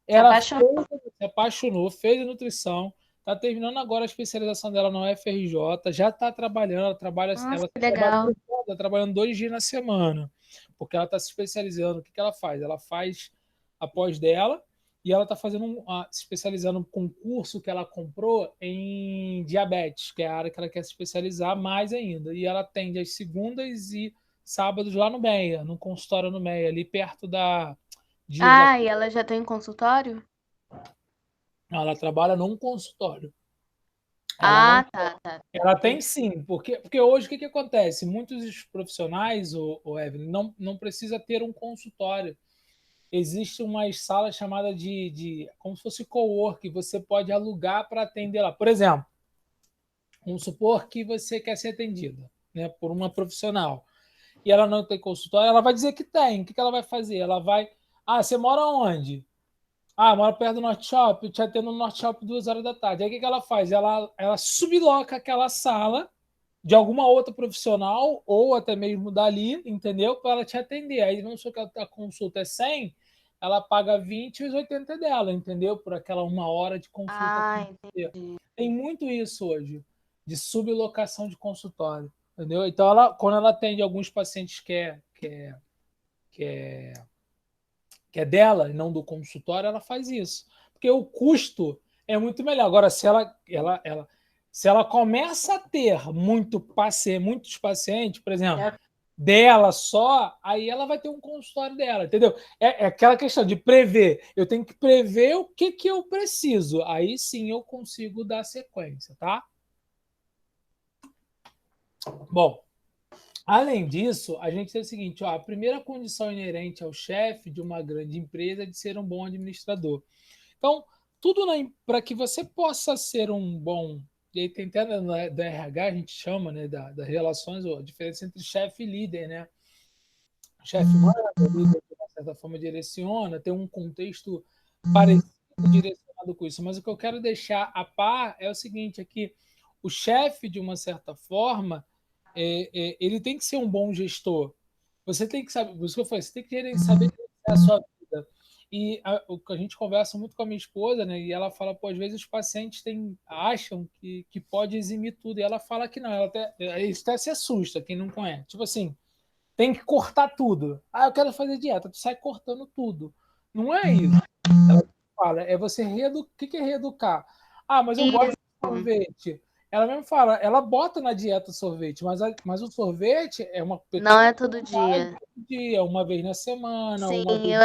Se Ela apaixonou. fez, se apaixonou, fez a nutrição, está terminando agora a especialização dela na UFRJ, já está trabalhando, Nossa, ela que trabalha, legal. tá trabalhando 2 dias na semana, porque ela está se especializando. O que ela faz? Ela faz a pós dela e ela está fazendo se especializando com um curso que ela comprou em diabetes, que é a área que ela quer se especializar mais ainda. E ela atende às segundas e sábados lá no MEIA, no consultório no MEIA, ali perto da Ah, e ela já tem consultório? ela trabalha num consultório. Ela não, Ah, tá. ela tem Entendi. sim, porque hoje o que acontece? Muitos dos profissionais, o Evelyn, não precisa ter um consultório. Existe uma sala chamada de como se fosse cowork, você pode alugar para atender lá. Por exemplo, vamos supor que você quer ser atendida, né, por uma profissional e ela não tem consultório, ela vai dizer que tem. O que ela vai fazer? Ela vai. Ah, você mora onde? Ah, mora perto do Norte Shop, te atendo no Norte Shop 2 horas da tarde. Aí o que ela faz? Ela subloca aquela sala de alguma outra profissional ou até mesmo dali, entendeu? Para ela te atender. Aí vamos supor que a consulta é 100, ela paga 20 e os 80 dela, entendeu? Por aquela 1 hora de consulta com Ah, você. entendi. Tem muito isso hoje, de sublocação de consultório, entendeu? Então, ela, quando ela atende alguns pacientes que é que é dela e não do consultório, ela faz isso. Porque o custo é muito melhor. Agora, se ela começa a ter muitos pacientes, por exemplo, Já- dela só, aí ela vai ter um consultório dela, entendeu? É aquela questão de prever. Eu tenho que prever o que eu preciso. Aí sim eu consigo dar sequência, tá? Bom, além disso, a gente tem o seguinte: ó, a primeira condição inerente ao chefe de uma grande empresa é de ser um bom administrador. Então, tudo para que você possa ser um bom. E aí tem até da RH, a gente chama, né, das relações, a diferença entre chefe e líder, né? O chefe manda, o líder, de uma certa forma, direciona, tem um contexto parecido direcionado com isso. Mas o que eu quero deixar a par é o seguinte: é que o chefe, de uma certa forma, ele tem que ser um bom gestor. Você tem que saber, por isso que eu falei, você tem que saber gerenciar a sua vida. E o que a gente conversa muito com a minha esposa, né? E ela fala, pô, às vezes os pacientes acham que pode eximir tudo. E ela fala que não, isso até se assusta, quem não conhece. Tipo assim, tem que cortar tudo. Ah, eu quero fazer dieta, tu sai cortando tudo. Não é isso. Ela fala, é você reeducar. O que é reeducar? Ah, mas eu gosto Isso. de sorvete. Ela mesmo fala, ela bota na dieta sorvete, mas o sorvete é uma Não pequena é todo quantidade dia. por dia, uma vez na semana, Sim, uma vez.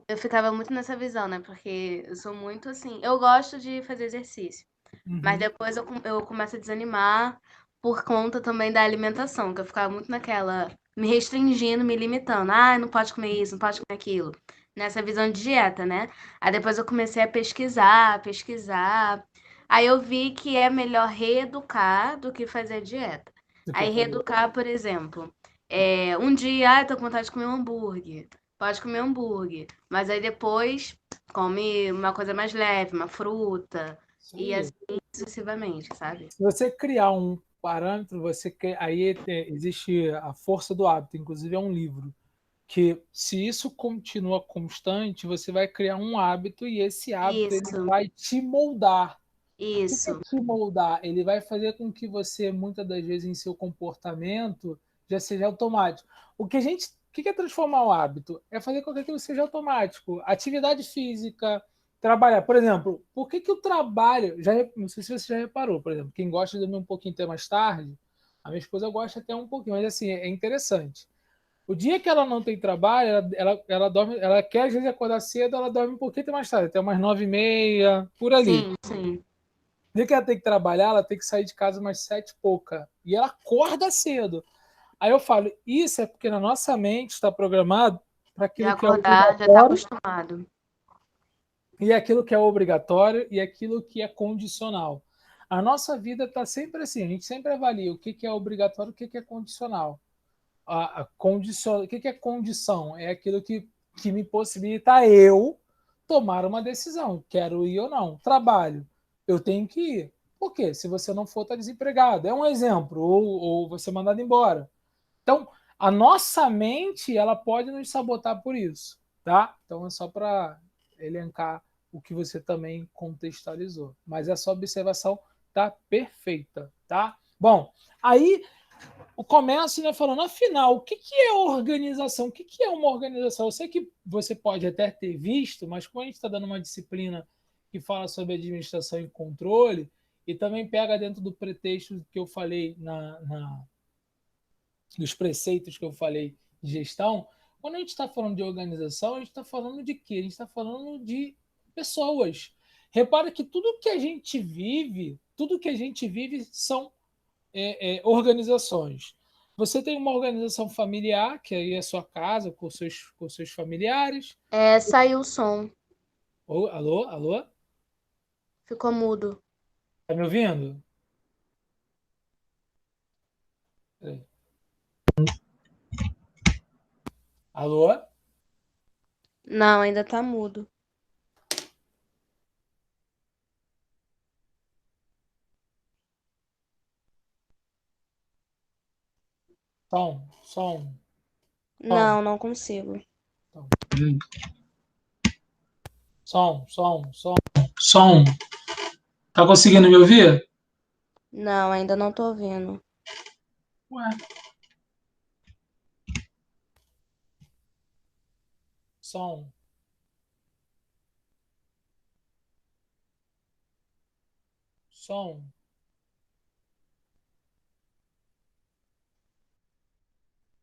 eu ficava muito nessa visão, né? Porque eu sou muito assim, eu gosto de fazer exercício, mas Uhum. depois eu começo a desanimar por conta também da alimentação, que eu ficava muito naquela, me restringindo, me limitando. Ah, não pode comer isso, não pode comer aquilo. Nessa visão de dieta, né? Aí depois eu comecei a pesquisar. Aí eu vi que é melhor reeducar do que fazer dieta. Do que Aí fazer. reeducar, por exemplo, um dia, eu tô com vontade de comer um hambúrguer. Pode comer hambúrguer. Mas aí depois come uma coisa mais leve, uma fruta. Isso E aí. assim sucessivamente, sabe? Se você criar um parâmetro, aí existe a força do hábito, inclusive é um livro, que se isso continua constante, você vai criar um hábito e esse hábito ele Isso, vai te moldar. O que é isso. te moldar? Ele vai fazer com que você, muitas das vezes, em seu comportamento, já seja automático. O que que é transformar o hábito? É fazer com que aquilo seja automático. Atividade física, trabalhar. Por exemplo, por que o trabalho... Não sei se você já reparou, por exemplo, quem gosta de dormir um pouquinho até mais tarde, a minha esposa gosta até um pouquinho, mas assim, é interessante. O dia que ela não tem trabalho, ela dorme, ela quer às vezes acordar cedo, ela dorme um pouquinho até mais tarde, até umas 9h30, por ali. Sim, sim. O dia que ela tem que trabalhar, ela tem que sair de casa umas 7 e pouca. E ela acorda cedo. Aí eu falo, isso é porque na nossa mente está programado para Já aquilo que é acordar, já tá obrigatório, acostumado. e aquilo que é obrigatório e aquilo que é condicional. A nossa vida está sempre assim, a gente sempre avalia o que é obrigatório e o que é condicional. O que é condição? É aquilo que me possibilita eu tomar uma decisão, quero ir ou não. Trabalho, eu tenho que ir. Por quê? Se você não for, está desempregado. É um exemplo, ou você é mandado embora. Então, a nossa mente, ela pode nos sabotar por isso, tá? Então, é só para elencar o que você também contextualizou. Mas essa observação tá perfeita, tá? Bom, aí o comércio, né, falando, afinal, o que é organização? O que é uma organização? Eu sei que você pode até ter visto, mas como a gente está dando uma disciplina que fala sobre administração e controle, e também pega dentro do pretexto que eu falei dos preceitos que eu falei de gestão, quando a gente está falando de organização, a gente está falando de quê? A gente está falando de pessoas. Repara que tudo que a gente vive são organizações. Você tem uma organização familiar, que aí é a sua casa, com seus familiares. Saiu o som. Alô, alô? Ficou mudo. Tá me ouvindo? Peraí. Alô? Não, ainda tá mudo. Som, som, som, Não, não consigo. som, som, som. Som. Tá conseguindo me ouvir? Não, ainda não tô ouvindo. Ué. Som. Som.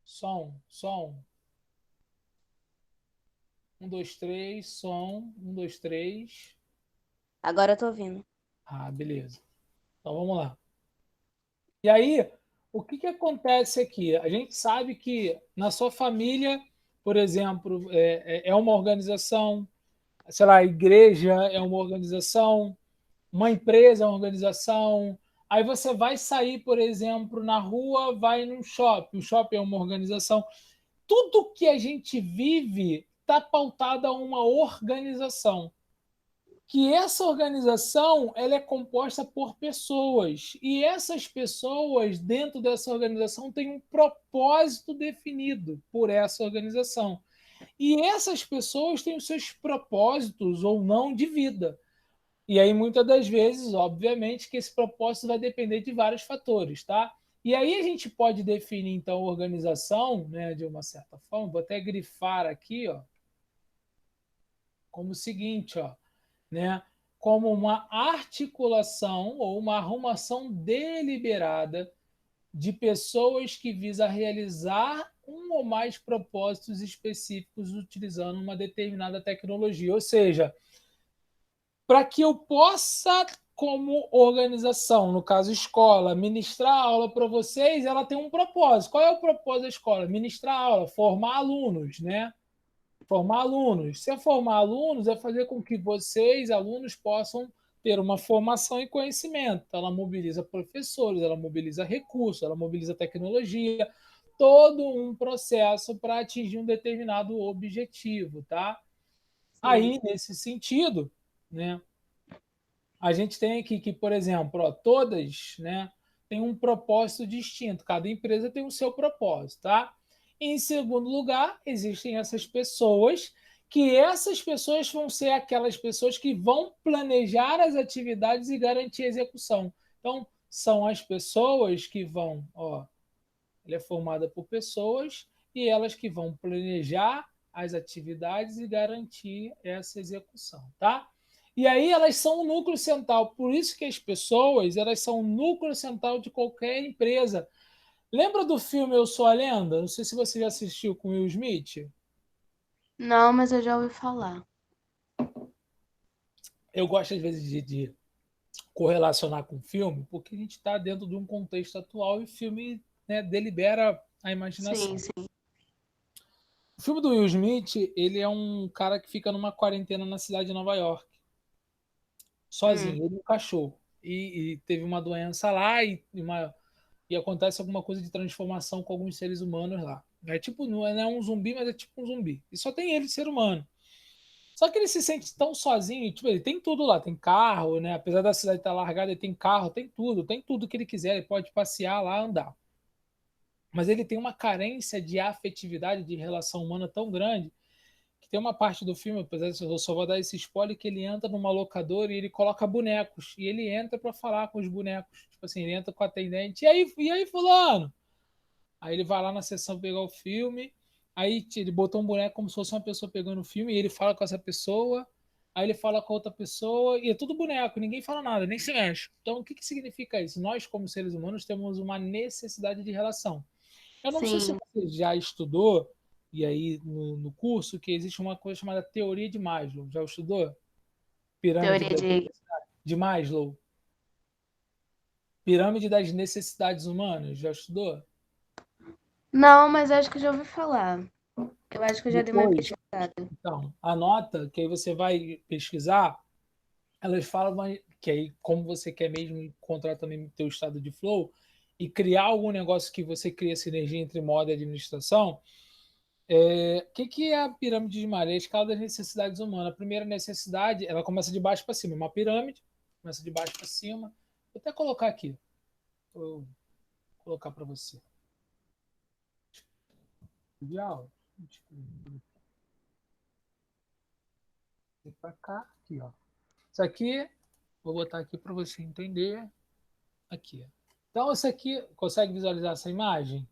Som. Som. Um, dois, três. Som. Um, dois, três. Agora eu tô ouvindo. Ah, beleza. Então vamos lá. E aí, o que acontece aqui? A gente sabe que na sua família, por exemplo, é uma organização, sei lá, a igreja é uma organização, uma empresa é uma organização. Aí você vai sair, por exemplo, na rua, vai num shopping. O shopping é uma organização. Tudo que a gente vive está pautado a uma organização, que essa organização ela é composta por pessoas e essas pessoas dentro dessa organização têm um propósito definido por essa organização e essas pessoas têm os seus propósitos ou não de vida. E aí muitas das vezes, obviamente, que esse propósito vai depender de vários fatores, tá? E aí a gente pode definir então a organização, né, de uma certa forma, vou até grifar aqui, ó, como o seguinte, ó, né, como uma articulação ou uma arrumação deliberada de pessoas que visa realizar um ou mais propósitos específicos utilizando uma determinada tecnologia. Ou seja, para que eu possa, como organização, no caso escola, ministrar aula para vocês, ela tem um propósito. Qual é o propósito da escola? Ministrar aula, formar alunos, né? Formar alunos. Se é formar alunos, é fazer com que vocês, alunos, possam ter uma formação e conhecimento. Ela mobiliza professores, ela mobiliza recursos, ela mobiliza tecnologia, todo um processo para atingir um determinado objetivo, tá? Sim. Aí, nesse sentido, né, a gente tem aqui que, por exemplo, ó, todas, né, têm um propósito distinto. Cada empresa tem o seu propósito, tá? Em segundo lugar, existem essas pessoas vão ser aquelas pessoas que vão planejar as atividades e garantir a execução. Então, são as pessoas que vão, ó, ele é formada por pessoas e elas que vão planejar as atividades e garantir essa execução, tá? E aí elas são o núcleo central, por isso que as pessoas, elas são o núcleo central de qualquer empresa. Lembra do filme Eu Sou a Lenda? Não sei se você já assistiu com Will Smith. Não, mas eu já ouvi falar. Eu gosto às vezes de correlacionar com o filme, porque a gente está dentro de um contexto atual e o filme, né, delibera a Sim, imaginação. sim. O filme do Will Smith, ele é um cara que fica numa quarentena na cidade de Nova York, Hum, sozinho, ele e um cachorro. E teve uma doença lá e acontece alguma coisa de transformação com alguns seres humanos lá. É tipo, não é um zumbi, mas é tipo um zumbi. E só tem ele, ser humano. Só que ele se sente tão sozinho, tipo, ele tem tudo lá, tem carro, né? Apesar da cidade estar largada, ele tem carro, tem tudo que ele quiser, ele pode passear lá, andar. Mas ele tem uma carência de afetividade, de relação humana tão grande, que tem uma parte do filme, apesar de eu só vou dar esse spoiler, que ele entra numa locadora e ele coloca bonecos, e ele entra para falar com os bonecos. Tipo assim, ele entra com o atendente, e aí, fulano? Aí ele vai lá na sessão pegar o filme, aí ele botou um boneco como se fosse uma pessoa pegando o filme, e ele fala com essa pessoa, aí ele fala com a outra pessoa, e é tudo boneco, ninguém fala nada, nem se mexe. Então, o que, que significa isso? Nós, como seres humanos, temos uma necessidade de relação. Eu não sei se sim. você já estudou, e aí no curso, que existe uma coisa chamada teoria de Maslow. Já estudou? Pirâmide Teoria de. de Maslow. Pirâmide das necessidades humanas. Já estudou? Não, mas acho que já ouvi falar. Eu acho que eu já dei uma Depois, pesquisada. então, anota que aí você vai pesquisar. Elas falam que aí, como você quer mesmo encontrar também o teu estado de flow e criar algum negócio que você cria sinergia entre moda e administração. O que é a pirâmide de Maslow? É a escala das necessidades humanas. A primeira necessidade, ela começa de baixo para cima. Uma pirâmide, começa de baixo para cima. Vou até colocar aqui. Vou colocar para você. Ideal. Para cá, aqui, ó. Isso aqui, vou botar aqui para você entender. Aqui. Então, isso aqui, consegue visualizar essa imagem?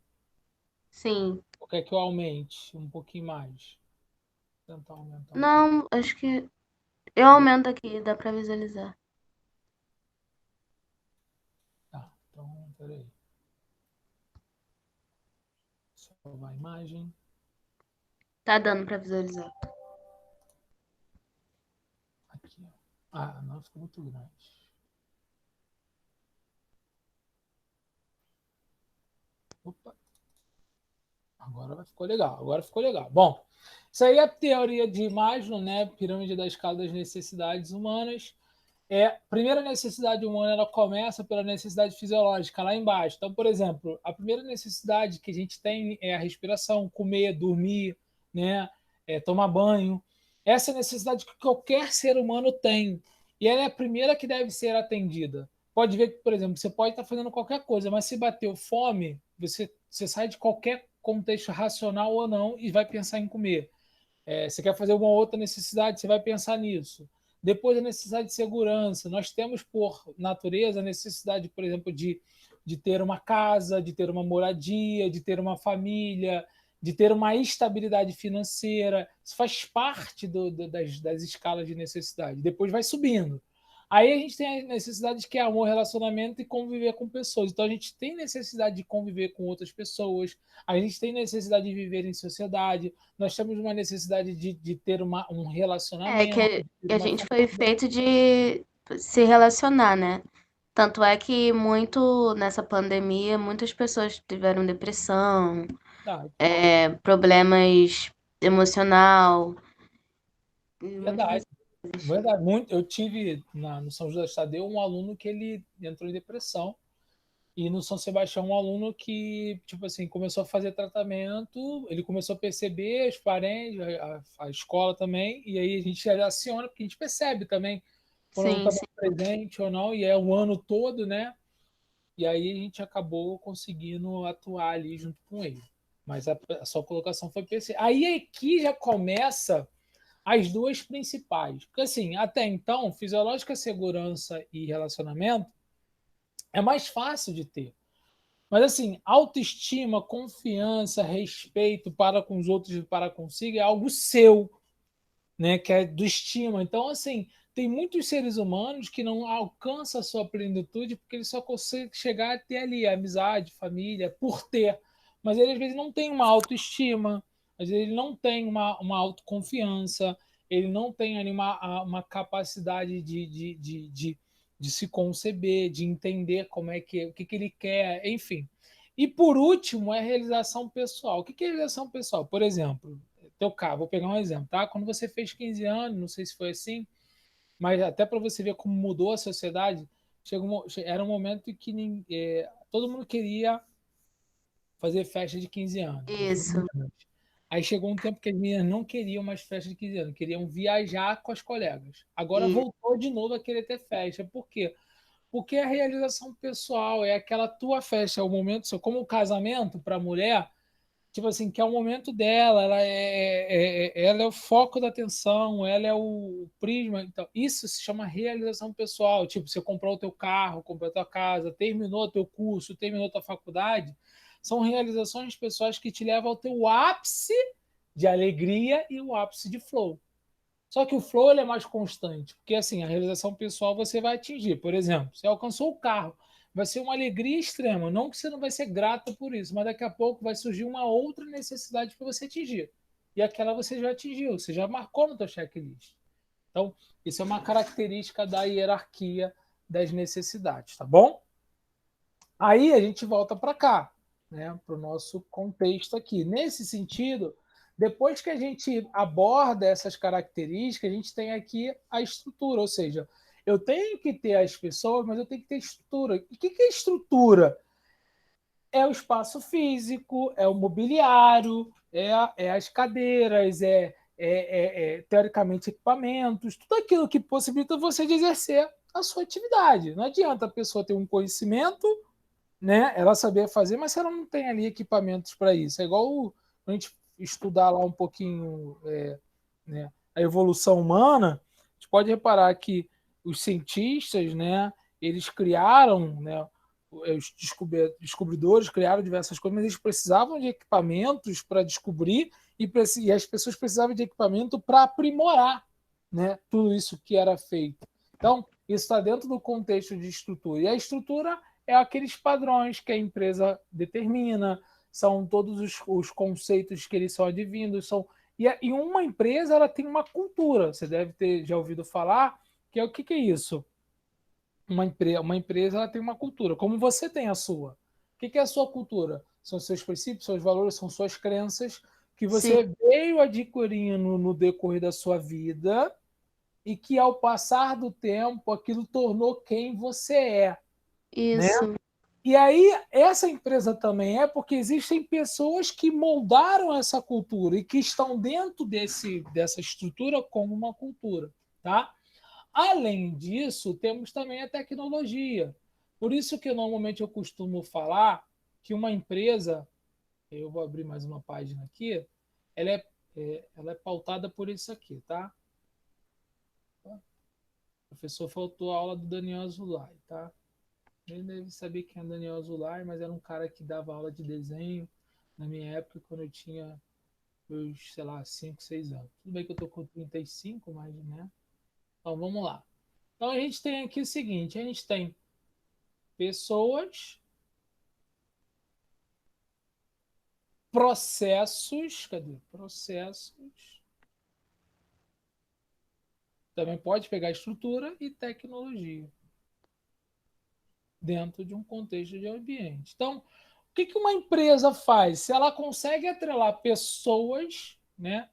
Sim. Ou quer que eu aumente um pouquinho mais? Vou tentar aumentar um pouco. Não, acho que eu aumento aqui, dá pra visualizar. Tá, então, peraí. Salvar a imagem. Tá dando pra visualizar. Aqui, ó. Ah, não, ficou muito grande. Opa, agora ficou legal, agora ficou legal. Bom, isso aí é a teoria de Maslow, né? Pirâmide da escala das necessidades humanas. Primeira necessidade humana, ela começa pela necessidade fisiológica, lá embaixo. Então, por exemplo, a primeira necessidade que a gente tem é a respiração, comer, dormir, né? Tomar banho. Essa é a necessidade que qualquer ser humano tem. E ela é a primeira que deve ser atendida. Pode ver que, por exemplo, você pode estar fazendo qualquer coisa, mas se bateu fome, você sai de qualquer contexto racional ou não e vai pensar em comer. Você quer fazer uma outra necessidade, você vai pensar nisso. Depois, a necessidade de segurança. Nós temos, por natureza, a necessidade, por exemplo, de ter uma casa, de ter uma moradia, de ter uma família, de ter uma estabilidade financeira. Isso faz parte das escalas de necessidade. Depois vai subindo. Aí a gente tem a necessidade que é amor, relacionamento e conviver com pessoas. Então a gente tem necessidade de conviver com outras pessoas, a gente tem necessidade de viver em sociedade, nós temos uma necessidade de ter um É relacionamento, que de ter a uma gente foi família. feito de se relacionar, né? Tanto é que muito nessa pandemia, muitas pessoas tiveram depressão, Ah, problemas emocional, e muitas verdade, pessoas desistiram. verdade. Muito, eu tive no São José do Tadeu um aluno que ele entrou em depressão. E no São Sebastião, um aluno que, tipo assim, começou a fazer tratamento, ele começou a perceber os parentes, a escola também, e aí a gente aciona, porque a gente percebe também quando não Sim, está sim. presente ou não, e é o ano todo, né? E aí a gente acabou conseguindo atuar ali junto com ele. Mas a sua colocação foi PC. Aí aqui já começa as duas principais. Porque assim, até então, fisiológica, segurança e relacionamento é mais fácil de ter. Mas, assim, autoestima, confiança, respeito para com os outros e para consigo é algo seu, né? Que é do estima. Então, assim, tem muitos seres humanos que não alcançam a sua plenitude porque eles só conseguem chegar até ali, amizade, família, por ter. Mas ele, às vezes, não tem uma autoestima, às vezes, ele não tem uma autoconfiança, ele não tem ali uma capacidade de se conceber, de entender como é que o que ele quer, enfim. E por último, é a realização pessoal. O que é realização pessoal? Por exemplo, teu carro, vou pegar um exemplo, tá? Quando você fez 15 anos, não sei se foi assim, mas até para você ver como mudou a sociedade, era um momento em que todo mundo queria fazer festa de 15 anos. Isso. Aí chegou um tempo que as meninas não queriam mais festa de 15 anos, queriam viajar com as colegas. Agora E voltou de novo a querer ter festa. Por quê? Porque é a realização pessoal, é aquela tua festa, é o momento seu. Como o casamento para a mulher, tipo assim, que é o momento dela, ela é o foco da atenção, ela é o prisma. Então, isso se chama realização pessoal. Tipo, você comprou o teu carro, comprou a tua casa, terminou o teu curso, terminou a tua faculdade. São realizações pessoais que te levam ao teu ápice de alegria e o ápice de flow. Só que o flow ele é mais constante, porque assim, a realização pessoal você vai atingir. Por exemplo, você alcançou o carro, vai ser uma alegria extrema. Não que você não vai ser grato por isso, mas daqui a pouco vai surgir uma outra necessidade para você atingir. E aquela você já atingiu, você já marcou no teu checklist. Então, isso é uma característica da hierarquia das necessidades, tá bom? Aí a gente volta para cá, né, para o nosso contexto aqui. Nesse sentido, depois que a gente aborda essas características, a gente tem aqui a estrutura, ou seja, eu tenho que ter as pessoas, mas eu tenho que ter estrutura. E o que é estrutura? É o espaço físico, é o mobiliário, é as cadeiras, teoricamente equipamentos, tudo aquilo que possibilita você de exercer a sua atividade. Não adianta a pessoa ter um conhecimento, né, ela saber fazer, mas se ela não tem ali equipamentos para isso, é igual a gente estudar lá um pouquinho né, a evolução humana, a gente pode reparar que os cientistas, né, eles criaram, né, os descobridores criaram diversas coisas, mas eles precisavam de equipamentos para descobrir e as pessoas precisavam de equipamento para aprimorar, né, tudo isso que era feito. Então, isso está dentro do contexto de estrutura. E a estrutura é aqueles padrões que a empresa determina, são todos os conceitos que eles são advindos, e uma empresa ela tem uma cultura. Você deve ter já ouvido falar que é o que é isso? Uma empresa ela tem uma cultura, como você tem a sua. O que é a sua cultura? São seus princípios, seus valores, são suas crenças que sim, você veio adquirindo no decorrer da sua vida e que ao passar do tempo aquilo tornou quem você é, né? isso. E aí, essa empresa também é porque existem pessoas que moldaram essa cultura e que estão dentro dessa estrutura como uma cultura, tá? Além disso, temos também a tecnologia. Por isso que normalmente eu costumo falar que uma empresa, eu vou abrir mais uma página aqui, ela é pautada por isso aqui, tá? O professor faltou a aula do Daniel Azulay, tá? Ele deve saber quem é Daniel Azulay, mas era um cara que dava aula de desenho na minha época, quando eu tinha meus, sei lá, 5, 6 anos. Tudo bem que eu tô com 35, mas, né? Então, vamos lá. Então, a gente tem aqui o seguinte, a gente tem pessoas, processos, cadê? Processos, também pode pegar estrutura e tecnologia dentro de um contexto de ambiente. Então, o que uma empresa faz? Se ela consegue atrelar pessoas, né?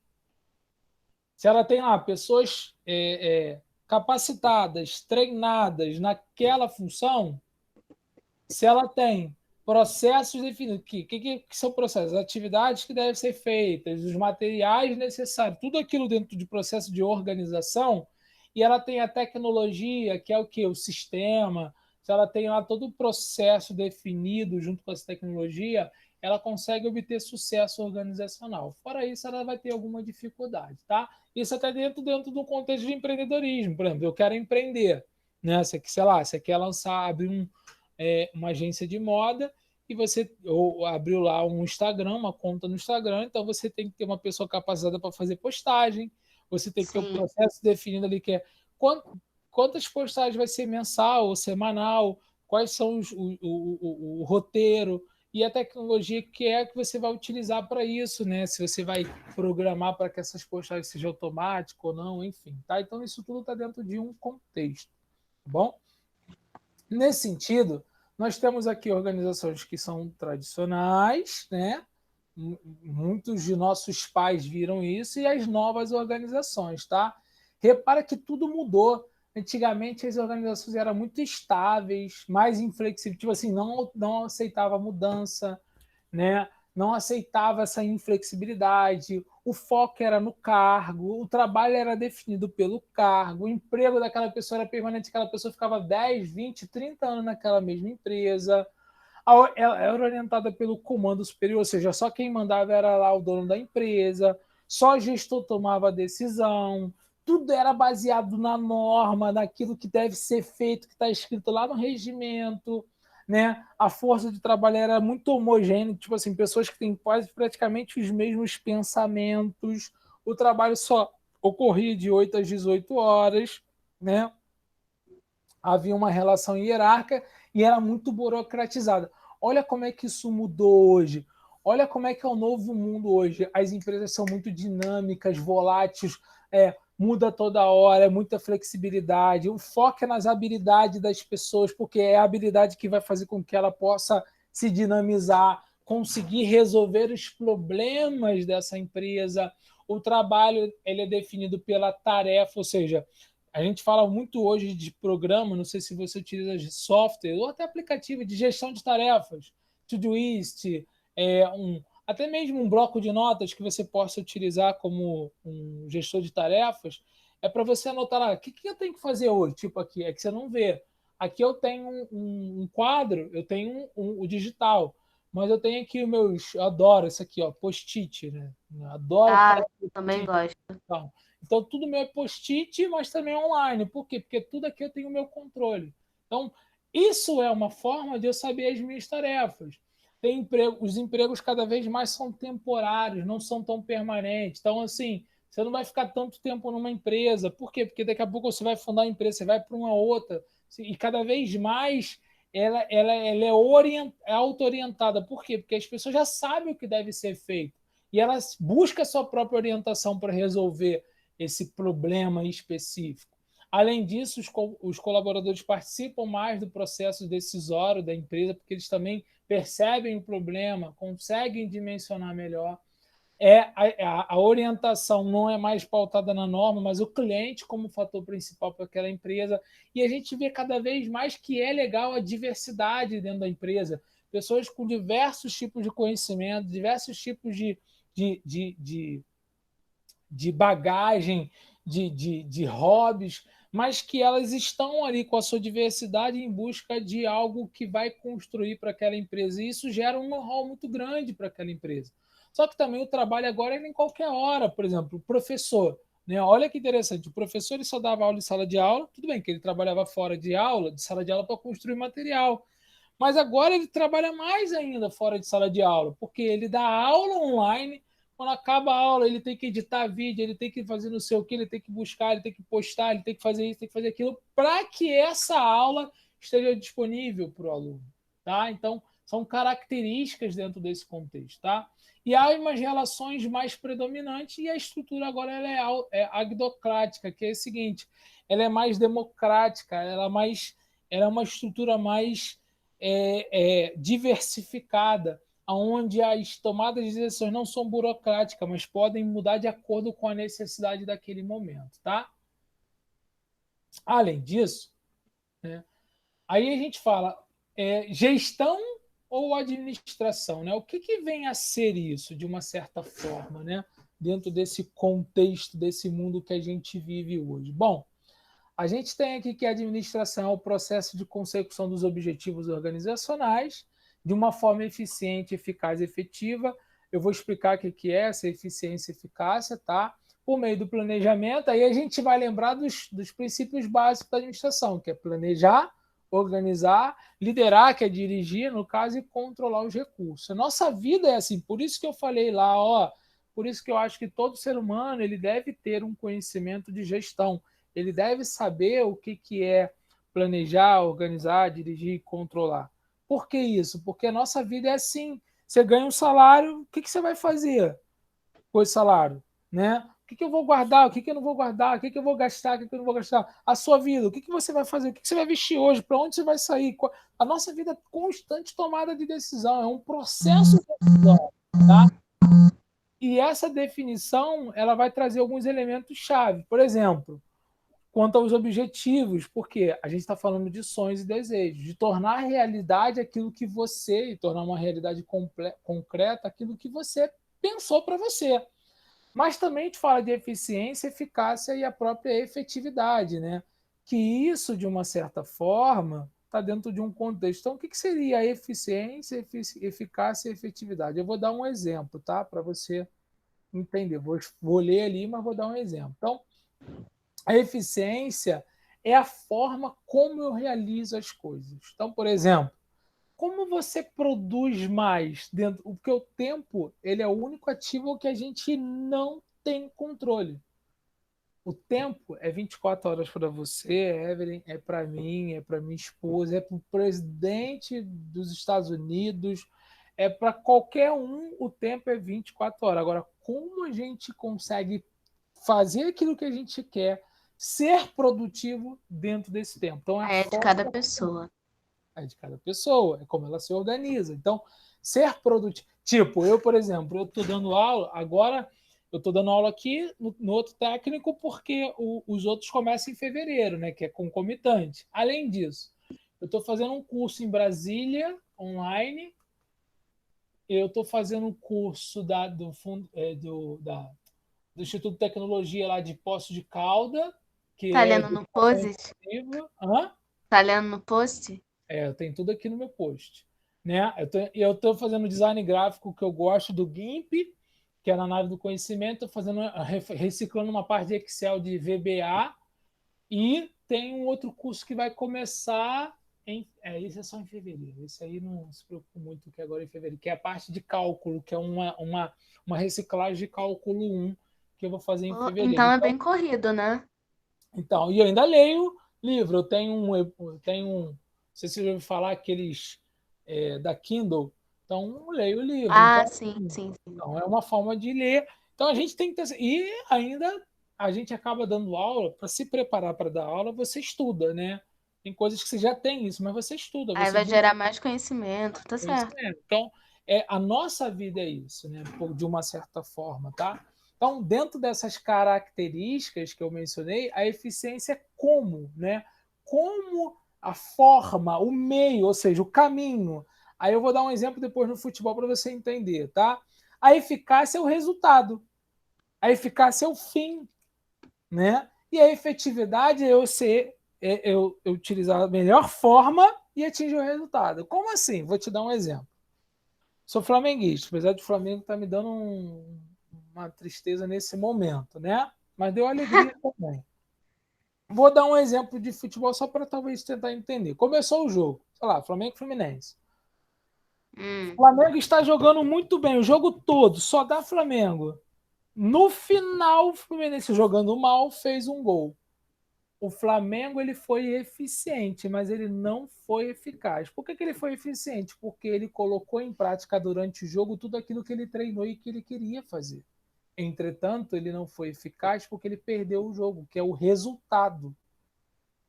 Se ela tem lá pessoas capacitadas, treinadas naquela função, se ela tem processos definidos, que são processos? Atividades que devem ser feitas, os materiais necessários, tudo aquilo dentro de processo de organização, e ela tem a tecnologia, que é o que? O sistema, se ela tem lá todo o processo definido junto com essa tecnologia, ela consegue obter sucesso organizacional. Fora isso, ela vai ter alguma dificuldade, tá? Isso até dentro do contexto de empreendedorismo. Por exemplo, eu quero empreender, né? Sei lá, você quer lançar, abrir uma agência de moda e você ou abriu lá um Instagram, uma conta no Instagram, então você tem que ter uma pessoa capacitada para fazer postagem, você tem que ter um Sim. processo definido ali que é quantas postagens vai ser mensal ou semanal, quais são o roteiro e a tecnologia que é que você vai utilizar para isso, né? Se você vai programar para que essas postagens sejam automáticas ou não, enfim, tá? Então isso tudo está dentro de um contexto, tá bom? Nesse sentido, nós temos aqui organizações que são tradicionais, né? Muitos de nossos pais viram isso, e as novas organizações, tá? Repara que tudo mudou. Antigamente as organizações eram muito estáveis, mais inflexíveis, tipo assim, não aceitava mudança, né? Não aceitava essa inflexibilidade, o foco era no cargo, o trabalho era definido pelo cargo, o emprego daquela pessoa era permanente, aquela pessoa ficava 10, 20, 30 anos naquela mesma empresa, ela era orientada pelo comando superior, ou seja, só quem mandava era lá o dono da empresa, só o gestor tomava a decisão, tudo era baseado na norma, naquilo que deve ser feito, que está escrito lá no regimento, né? A força de trabalho era muito homogênea, tipo assim, pessoas que têm quase praticamente os mesmos pensamentos, o trabalho só ocorria de 8 às 18 horas, né? Havia uma relação hierárquica e era muito burocratizada. Olha como é que isso mudou hoje. Olha como é que é o novo mundo hoje. As empresas são muito dinâmicas, voláteis, muda toda hora, é muita flexibilidade. O foco é nas habilidades das pessoas, porque é a habilidade que vai fazer com que ela possa se dinamizar, conseguir resolver os problemas dessa empresa. O trabalho ele é definido pela tarefa, ou seja, a gente fala muito hoje de programa, não sei se você utiliza software ou até aplicativo de gestão de tarefas, Todoist, até mesmo um bloco de notas que você possa utilizar como um gestor de tarefas, é para você anotar lá, o que eu tenho que fazer hoje? Tipo aqui, é que você não vê. Aqui eu tenho um quadro, eu tenho o digital, mas eu tenho aqui os meus, eu adoro isso aqui, ó, post-it, né? Eu adoro Ah, colar também post-it. gosto. Então, tudo meu é post-it, mas também é online. Por quê? Porque tudo aqui eu tenho o meu controle. Então, isso é uma forma de eu saber as minhas tarefas. Os empregos cada vez mais são temporários, não são tão permanentes. Então, assim, você não vai ficar tanto tempo numa empresa. Por quê? Porque daqui a pouco você vai fundar uma empresa, você vai para uma outra. E cada vez mais ela é auto-orientada. Por quê? Porque as pessoas já sabem o que deve ser feito. E elas buscam a sua própria orientação para resolver esse problema específico. Além disso, os colaboradores participam mais do processo decisório da empresa, porque eles também percebem o problema, conseguem dimensionar melhor. A orientação não é mais pautada na norma, mas o cliente como fator principal para aquela empresa. E a gente vê cada vez mais que é legal a diversidade dentro da empresa. Pessoas com diversos tipos de conhecimento, diversos tipos de, de, de de bagagem, de hobbies, mas que elas estão ali com a sua diversidade em busca de algo que vai construir para aquela empresa. E isso gera um know-how muito grande para aquela empresa. Só que também o trabalho agora é em qualquer hora. Por exemplo, o professor. Né? Olha que interessante, o professor ele só dava aula em sala de aula, tudo bem que ele trabalhava fora de aula, de sala de aula para construir material, mas agora ele trabalha mais ainda fora de sala de aula, porque ele dá aula online. Quando acaba a aula, ele tem que editar vídeo, ele tem que fazer não sei o que, ele tem que buscar, ele tem que postar, ele tem que fazer isso, tem que fazer aquilo, para que essa aula esteja disponível para o aluno. Tá? Então, são características dentro desse contexto. Tá? E há umas relações mais predominantes, e a estrutura agora ela é agdocrática, que é o seguinte: ela é mais democrática, ela é uma estrutura mais diversificada, onde as tomadas de decisões não são burocráticas, mas podem mudar de acordo com a necessidade daquele momento, tá? Além disso, né, aí a gente fala gestão ou administração, né? O que vem a ser isso, de uma certa forma, né? Dentro desse contexto, desse mundo que a gente vive hoje. Bom, a gente tem aqui que a administração é o processo de consecução dos objetivos organizacionais de uma forma eficiente, eficaz e efetiva. Eu vou explicar o que é essa eficiência e eficácia, tá? Por meio do planejamento, aí a gente vai lembrar dos princípios básicos da administração, que é planejar, organizar, liderar, que é dirigir, no caso, e controlar os recursos. A nossa vida é assim, por isso que eu falei lá, ó, por isso que eu acho que todo ser humano ele deve ter um conhecimento de gestão. Ele deve saber o que é planejar, organizar, dirigir e controlar. Por que isso? Porque a nossa vida é assim. Você ganha um salário, o que você vai fazer com esse salário? Né? O que eu vou guardar? O que eu não vou guardar? O que eu vou gastar? O que eu não vou gastar? A sua vida, o que você vai fazer? O que você vai vestir hoje? Para onde você vai sair? A nossa vida é constante tomada de decisão, é um processo de decisão. Tá? E essa definição ela vai trazer alguns elementos-chave. Por exemplo, quanto aos objetivos, porque a gente está falando de sonhos e desejos, de tornar realidade aquilo que você, e tornar uma realidade concreta aquilo que você pensou para você. Mas também a gente fala de eficiência, eficácia e a própria efetividade, né? Que isso, de uma certa forma, está dentro de um contexto. Então, o que seria a eficiência, eficácia e efetividade? Eu vou dar um exemplo, tá? Para você entender. Vou ler ali, mas vou dar um exemplo. Então, a eficiência é a forma como eu realizo as coisas. Então, por exemplo, como você produz mais dentro, porque o tempo ele é o único ativo que a gente não tem controle. O tempo é 24 horas para você, Evelyn, é para mim, é para minha esposa, é para o presidente dos Estados Unidos, é para qualquer um, o tempo é 24 horas. Agora, como a gente consegue fazer aquilo que a gente quer, ser produtivo dentro desse tempo? Então, é a É de forma cada pessoa. de cada pessoa, é como ela se organiza. Então, ser produtivo. Tipo, eu, por exemplo, eu estou dando aula, agora eu estou dando aula aqui no outro técnico porque os outros começam em fevereiro, né? Que é concomitante. Além disso, eu estou fazendo um curso em Brasília, online. Eu estou fazendo um curso do Instituto de Tecnologia lá de Poço de Calda, que Tá é lendo no educação post? inclusiva. Hã? Tá lendo no post? Eu tenho tudo aqui no meu post. Né? Eu tô fazendo design gráfico que eu gosto do GIMP, que é na nave do conhecimento, fazendo, reciclando uma parte de Excel de VBA, e tem um outro curso que vai começar esse é só em fevereiro. Esse aí não se preocupe muito, que agora é em fevereiro, que é a parte de cálculo, que é uma reciclagem de cálculo 1 que eu vou fazer em fevereiro. Então é bem corrido, né? Então, e eu ainda leio livro. Não sei se você já ouviu falar aqueles da Kindle. Então, eu leio o livro. Ah, Então, sim, sim, sim. é uma forma de ler. Então, a gente tem que ter. E ainda a gente acaba dando aula, para se preparar para dar aula, você estuda, né? Tem coisas que você já tem isso, mas você estuda, Aí você vai busca gerar mais conhecimento, tá certo. conhecimento. Então, a nossa vida é isso, né? De uma certa forma, tá? Então, dentro dessas características que eu mencionei, a eficiência é como, né? Como a forma, o meio, ou seja, o caminho. Aí eu vou dar um exemplo depois no futebol para você entender, tá? A eficácia é o resultado. A eficácia é o fim, né? E a efetividade é eu utilizar a melhor forma e atingir o resultado. Como assim? Vou te dar um exemplo. Sou flamenguista, apesar do Flamengo estar me dando uma tristeza nesse momento, né? Mas deu alegria também. Vou dar um exemplo de futebol só para talvez tentar entender. Começou o jogo, sei lá, Flamengo e Fluminense. O Flamengo está jogando muito bem o jogo todo, só dá Flamengo. No final, o Fluminense jogando mal fez um gol. O Flamengo ele foi eficiente, mas ele não foi eficaz. Por que ele foi eficiente? Porque ele colocou em prática durante o jogo tudo aquilo que ele treinou e que ele queria fazer. Entretanto, ele não foi eficaz porque ele perdeu o jogo, que é o resultado.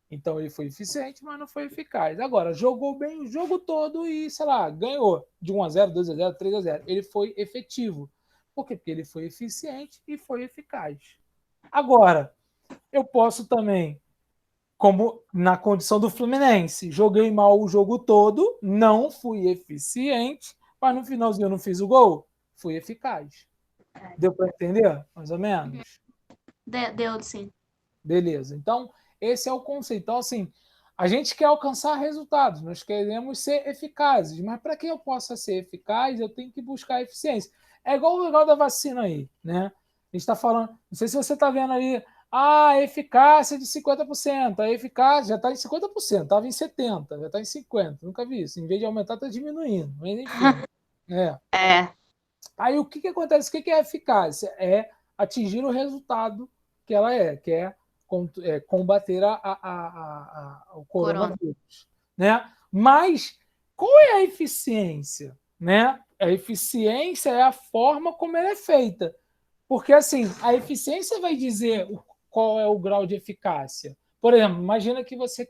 Então ele foi eficiente, mas não foi eficaz. Agora, jogou bem o jogo todo e, sei lá, ganhou de 1-0, 2-0, 3-0. Ele foi efetivo. Por quê? Porque ele foi eficiente e foi eficaz. Agora, eu posso também, como na condição do Fluminense, joguei mal o jogo todo, não fui eficiente, mas no finalzinho eu não fiz o gol, fui eficaz. Deu para entender? Mais ou menos? Deu, sim. Beleza. Então, esse é o conceito. Então, assim, a gente quer alcançar resultados, nós queremos ser eficazes, mas para que eu possa ser eficaz, eu tenho que buscar eficiência. É igual o legal da vacina aí, né? A gente está falando, não sei se você está vendo aí A eficácia de 50%. A eficácia já está em 50%. Estava em 70%, já está em 50%. Nunca vi isso. Em vez de aumentar, está diminuindo. Mas enfim. É, Aí o que acontece? O que é a eficácia? É atingir o resultado que ela que é combater o corona. coronavírus. Né? Mas qual é a eficiência? Né? A eficiência é a forma como ela é feita. Porque assim, a eficiência vai dizer qual é o grau de eficácia. Por exemplo, imagina que você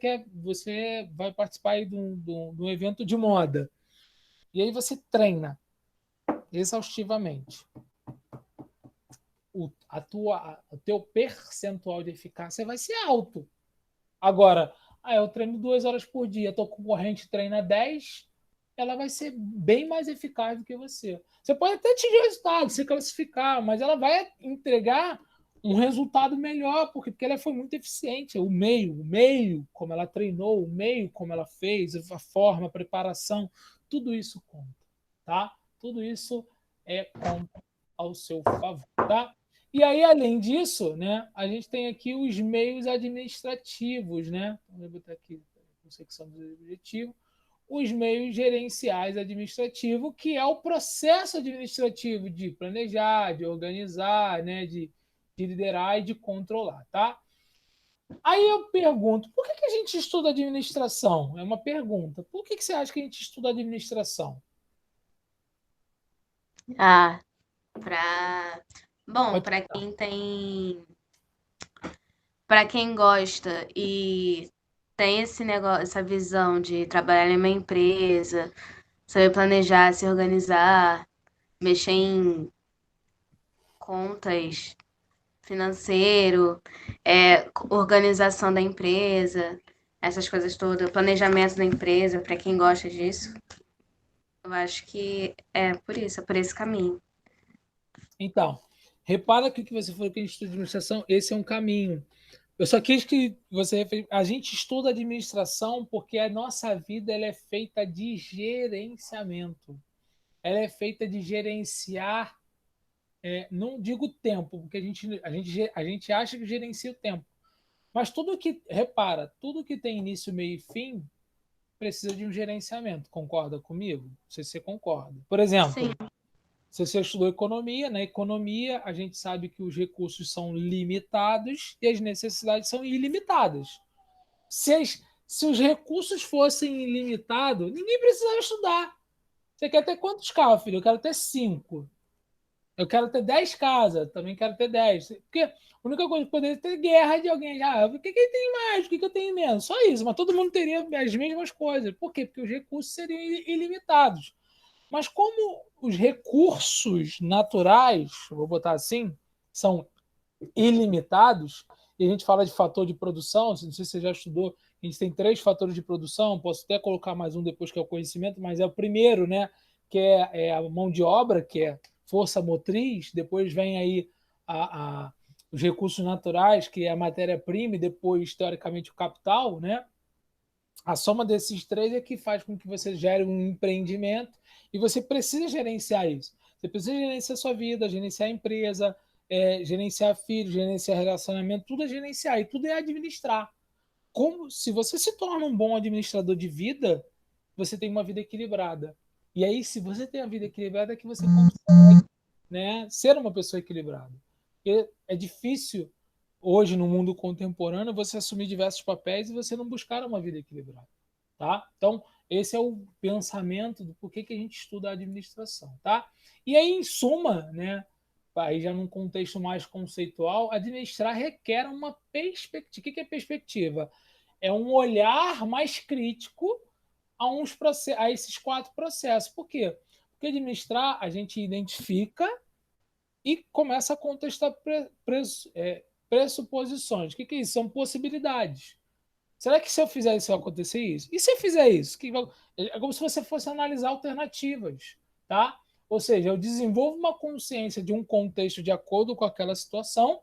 vai participar aí de um evento de moda. E aí você treina exaustivamente. O teu percentual de eficácia vai ser alto. Agora, eu treino 2 horas por dia, tua concorrente treina 10, ela vai ser bem mais eficaz do que você. Você pode até atingir o resultado, se classificar, mas ela vai entregar um resultado melhor, porque ela foi muito eficiente. O meio, como ela treinou, o meio, como ela fez, a forma, a preparação, tudo isso conta, tá? Tudo isso conta ao seu favor, tá? E aí, além disso, né, a gente tem aqui os meios administrativos, né? Vou botar aqui a secção do objetivo. Os meios gerenciais administrativos, que é o processo administrativo de planejar, de organizar, né, de liderar e de controlar, tá? Aí eu pergunto, por que a gente estuda administração? É uma pergunta. Por que você acha que a gente estuda administração? Ah, pra... Bom, Pode para falar. quem tem... Para quem gosta e tem esse negócio, essa visão de trabalhar em uma empresa, saber planejar, se organizar, mexer em contas, financeiro, organização da empresa, essas coisas todas, planejamento da empresa, para quem gosta disso, eu acho que é por isso, é por esse caminho. Então, repara que o que você falou que a gente estuda administração, esse é um caminho. Eu só quis que você. A gente estuda administração porque a nossa vida ela é feita de gerenciamento. Ela é feita de gerenciar, não digo tempo, porque a gente acha que gerencia o tempo. Mas tudo que, repara, tudo que tem início, meio e fim precisa de um gerenciamento. Concorda comigo? Não sei se você concorda. Por Sim, exemplo, se você estudou economia, na economia a gente sabe que os recursos são limitados e as necessidades são ilimitadas. Se os recursos fossem ilimitados, ninguém precisava estudar. Você quer ter quantos carros, filho? Eu quero ter 5. Eu quero ter 10 casas, também quero ter 10. Porque a única coisa que poderia ter guerra de alguém. Por que ele tem mais? Por que eu tenho menos? Só isso, mas todo mundo teria as mesmas coisas. Por quê? Porque os recursos seriam ilimitados. Mas como os recursos naturais, vou botar assim, são ilimitados, e a gente fala de fator de produção, não sei se você já estudou, a gente tem 3 fatores de produção, posso até colocar mais um depois que é o conhecimento, mas é o primeiro, né, que é a mão de obra, que é força motriz, depois vem aí os recursos naturais, que é a matéria-prima, e depois, teoricamente, o capital, né? A soma desses 3 é que faz com que você gere um empreendimento e você precisa gerenciar isso. Você precisa gerenciar a sua vida, gerenciar a empresa, gerenciar filhos, gerenciar relacionamento, tudo é gerenciar e tudo é administrar. Como se você se torna um bom administrador de vida, você tem uma vida equilibrada. E aí, se você tem a vida equilibrada, é que você consegue, né, ser uma pessoa equilibrada. Porque é difícil hoje no mundo contemporâneo você assumir diversos papéis e você não buscar uma vida equilibrada, tá? Então, esse é o pensamento do porquê que a gente estuda a administração, tá? E aí, em suma, né, aí já num contexto mais conceitual, administrar requer uma perspectiva. O que é perspectiva? É um olhar mais crítico a esses 4 processos. Por quê? Porque administrar, a gente identifica e começa a contestar pressuposições. O que é isso? São possibilidades. Será que se eu fizer isso vai acontecer isso? E se eu fizer isso? É como se você fosse analisar alternativas, tá? Ou seja, eu desenvolvo uma consciência de um contexto de acordo com aquela situação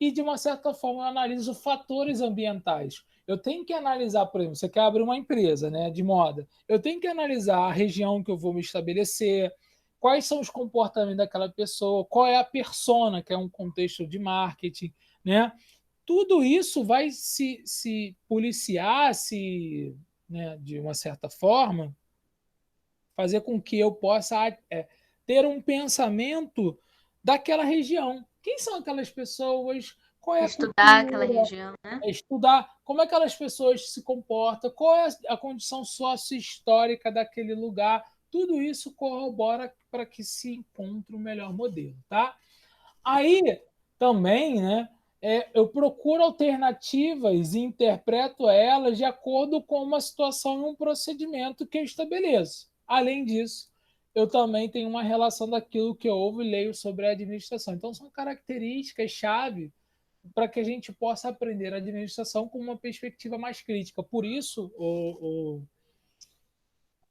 e, de uma certa forma, eu analiso fatores ambientais. Eu tenho que analisar, por exemplo, você quer abrir uma empresa, né, de moda. Eu tenho que analisar a região que eu vou me estabelecer, quais são os comportamentos daquela pessoa, qual é a persona, que é um contexto de marketing, né? tudo isso vai se policiar, né, de uma certa forma, fazer com que eu possa ter um pensamento daquela região. Quem são aquelas pessoas? Qual é a Estudar aquela cultura? região, né? Estudar como é que aquelas pessoas se comportam, qual é a condição sócio-histórica daquele lugar. Tudo isso corrobora para que se encontre o melhor modelo, tá? Aí também, né, eu procuro alternativas e interpreto elas de acordo com uma situação e um procedimento que eu estabeleço. Além disso, eu também tenho uma relação daquilo que eu ouvo e leio sobre a administração. Então, são características-chave para que a gente possa aprender a administração com uma perspectiva mais crítica. Por isso,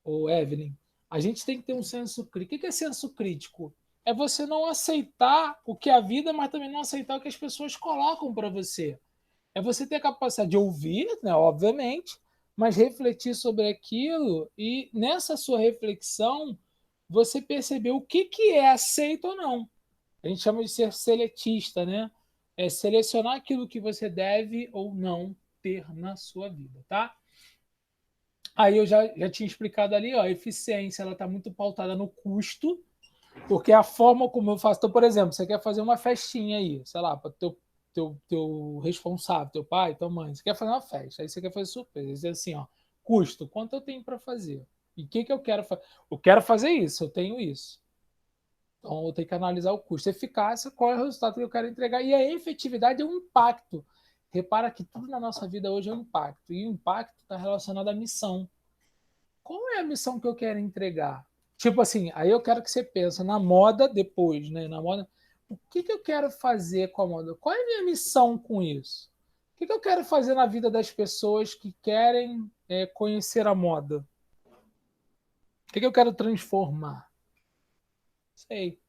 o Evelyn, a gente tem que ter um senso crítico. O que é senso crítico? É você não aceitar o que é a vida, mas também não aceitar o que as pessoas colocam para você. É você ter a capacidade de ouvir, né, obviamente, mas refletir sobre aquilo e nessa sua reflexão você perceber o que é aceito ou não. A gente chama de ser seletista, né? É selecionar aquilo que você deve ou não ter na sua vida, tá? Aí eu já tinha explicado ali, ó, a eficiência ela está muito pautada no custo, porque a forma como eu faço. Então, por exemplo, você quer fazer uma festinha aí, sei lá, para teu responsável, teu pai, tua mãe, você quer fazer uma festa, aí você quer fazer surpresa, dizer assim, ó, custo, quanto eu tenho para fazer? E o que eu quero fazer? Eu quero fazer isso, eu tenho isso. Então, eu tenho que analisar o custo, a eficácia, qual é o resultado que eu quero entregar. E a efetividade é um impacto. Repara que tudo na nossa vida hoje é um impacto. E o impacto está relacionado à missão. Qual é a missão que eu quero entregar? Tipo assim, aí eu quero que você pense na moda depois, né? Na moda, o que eu quero fazer com a moda? Qual é a minha missão com isso? O que eu quero fazer na vida das pessoas que querem conhecer a moda? O que eu quero transformar? Sei.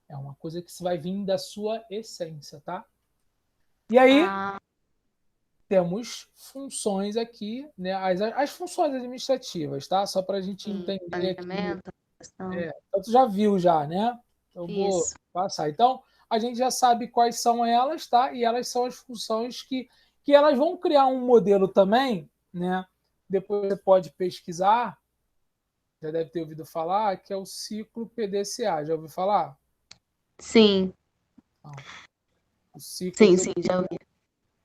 É uma coisa que vai vir da sua essência, tá? E aí Ah, temos funções aqui, né? As funções administrativas, tá? Só para a gente sim. entender aqui. Planejamento, ação. Então, tu já viu já, né? Eu vou Isso. passar. Então, a gente já sabe quais são elas, tá? E elas são as funções que elas vão criar um modelo também, né? Depois você pode pesquisar, já deve ter ouvido falar, que é o ciclo PDCA. Já ouviu falar? Sim, Não. O ciclo sim, sim, PDCA. já ouvi.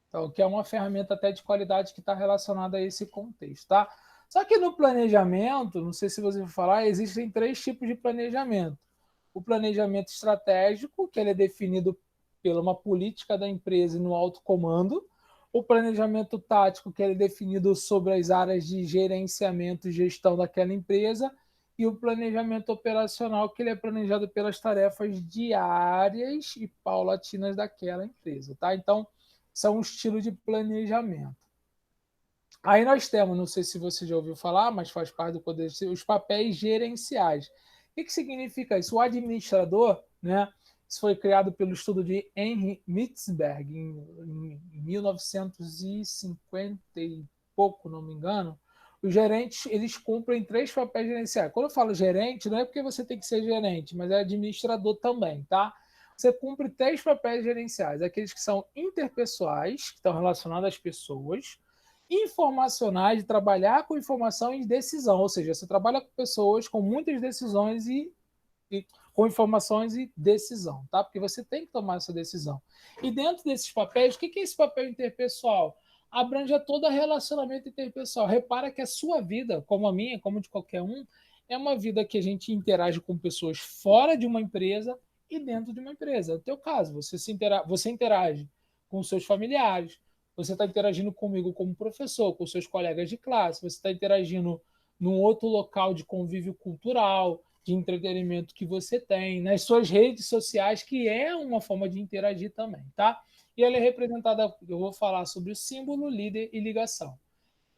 Então, que é uma ferramenta até de qualidade que está relacionada a esse contexto, tá? Só que no planejamento, não sei se você vai falar, existem três tipos de planejamento. O planejamento estratégico, que ele é definido pela uma política da empresa e no alto comando. O planejamento tático, que ele é definido sobre as áreas de gerenciamento e gestão daquela empresa. E o planejamento operacional, que ele é planejado pelas tarefas diárias e paulatinas daquela empresa, tá? Então, são um estilo de planejamento. Aí nós temos, não sei se você já ouviu falar, mas faz parte do poder, os papéis gerenciais. O que significa isso? O administrador, né? Isso foi criado pelo estudo de Henry Mitzberg em 1950 e pouco, não me engano. Os gerentes, eles cumprem três papéis gerenciais. Quando eu falo gerente, não é porque você tem que ser gerente, mas é administrador também, tá? Você cumpre três papéis gerenciais, aqueles que são interpessoais, que estão relacionados às pessoas, informacionais, de trabalhar com informação e decisão, ou seja, você trabalha com pessoas com muitas decisões e com informações e decisão, tá? Porque você tem que tomar essa decisão. E dentro desses papéis, o que é esse papel interpessoal? Abrange todo relacionamento interpessoal. Repara que a sua vida, como a minha, como de qualquer um, é uma vida que a gente interage com pessoas fora de uma empresa e dentro de uma empresa. No teu caso, você interage com seus familiares, você está interagindo comigo como professor, com seus colegas de classe, você está interagindo num outro local de convívio cultural, de entretenimento que você tem, nas suas redes sociais, que é uma forma de interagir também, tá? E ela é representada, eu vou falar sobre o símbolo, líder e ligação.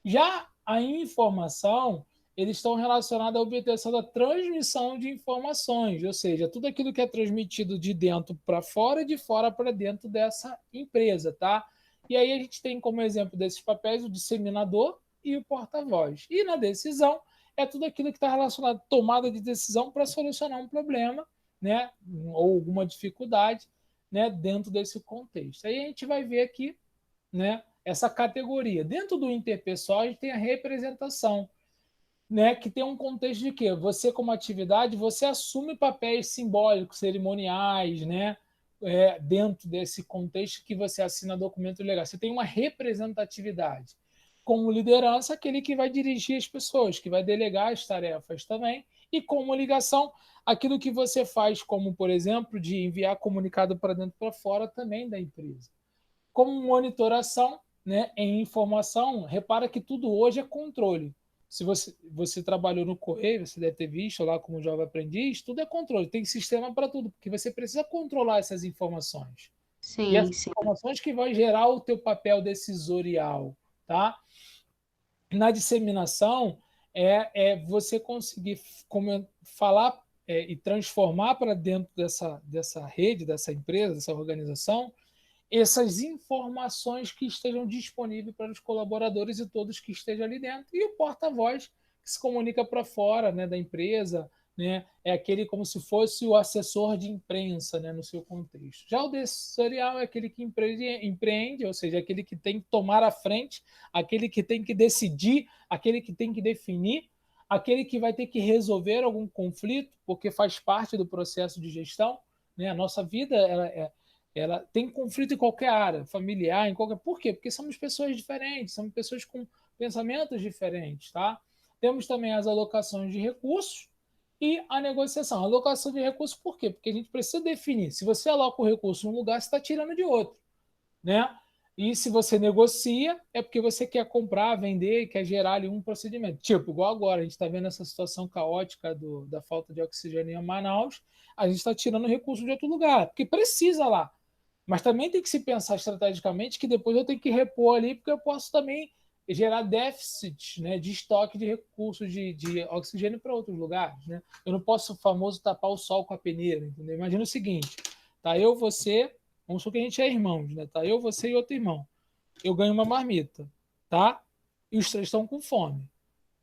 Já a informação, eles estão relacionados à obtenção da transmissão de informações, ou seja, tudo aquilo que é transmitido de dentro para fora e de fora para dentro dessa empresa, tá? E aí a gente tem como exemplo desses papéis o disseminador e o porta-voz. E na decisão é tudo aquilo que está relacionado à tomada de decisão para solucionar um problema, né? Ou alguma dificuldade, né? Dentro desse contexto. Aí a gente vai ver aqui né, essa categoria. Dentro do interpessoal, a gente tem a representação, né, que tem um contexto de quê? Você, como atividade, você assume papéis simbólicos, cerimoniais, né, dentro desse contexto que você assina documento legal. Você tem uma representatividade. Como liderança, aquele que vai dirigir as pessoas, que vai delegar as tarefas também. E como ligação, aquilo que você faz, como, por exemplo, de enviar comunicado para dentro e para fora também da empresa. Como monitoração, né, em informação, repara que tudo hoje é controle. Se você trabalhou no Correio, você deve ter visto lá como jovem aprendiz, tudo é controle, tem sistema para tudo, porque você precisa controlar essas informações. E Sim, essas sim. informações que vão gerar o teu papel decisorial, tá? Na disseminação é você conseguir falar e transformar para dentro dessa rede, dessa empresa, dessa organização, essas informações que estejam disponíveis para os colaboradores e todos que estejam ali dentro. E o porta-voz que se comunica para fora, né, da empresa, né, é aquele como se fosse o assessor de imprensa, né, no seu contexto. Já o decisorial é aquele que empreende, ou seja, aquele que tem que tomar a frente, aquele que tem que decidir, aquele que tem que definir, aquele que vai ter que resolver algum conflito, porque faz parte do processo de gestão. Né? A nossa vida ela tem conflito em qualquer área, familiar, em qualquer. Por quê? Porque somos pessoas diferentes, somos pessoas com pensamentos diferentes, tá? Temos também as alocações de recursos e a negociação. A alocação de recursos, por quê? Porque a gente precisa definir. Se você aloca o recurso num lugar, você está tirando de outro, né? E se você negocia, é porque você quer comprar, vender, quer gerar ali um procedimento. Tipo, igual agora, a gente está vendo essa situação caótica da falta de oxigênio em Manaus, a gente está tirando recurso de outro lugar, porque precisa lá. Mas também tem que se pensar estrategicamente que depois eu tenho que repor ali, porque eu posso também gerar déficit, né, de estoque de recursos de oxigênio para outros lugares. Né? Eu não posso, o famoso, tapar o sol com a peneira. Entendeu? Imagina o seguinte: tá eu, você, vamos supor que a gente é irmãos, né? Tá eu, você e outro irmão. Eu ganho uma marmita, tá? E os três estão com fome.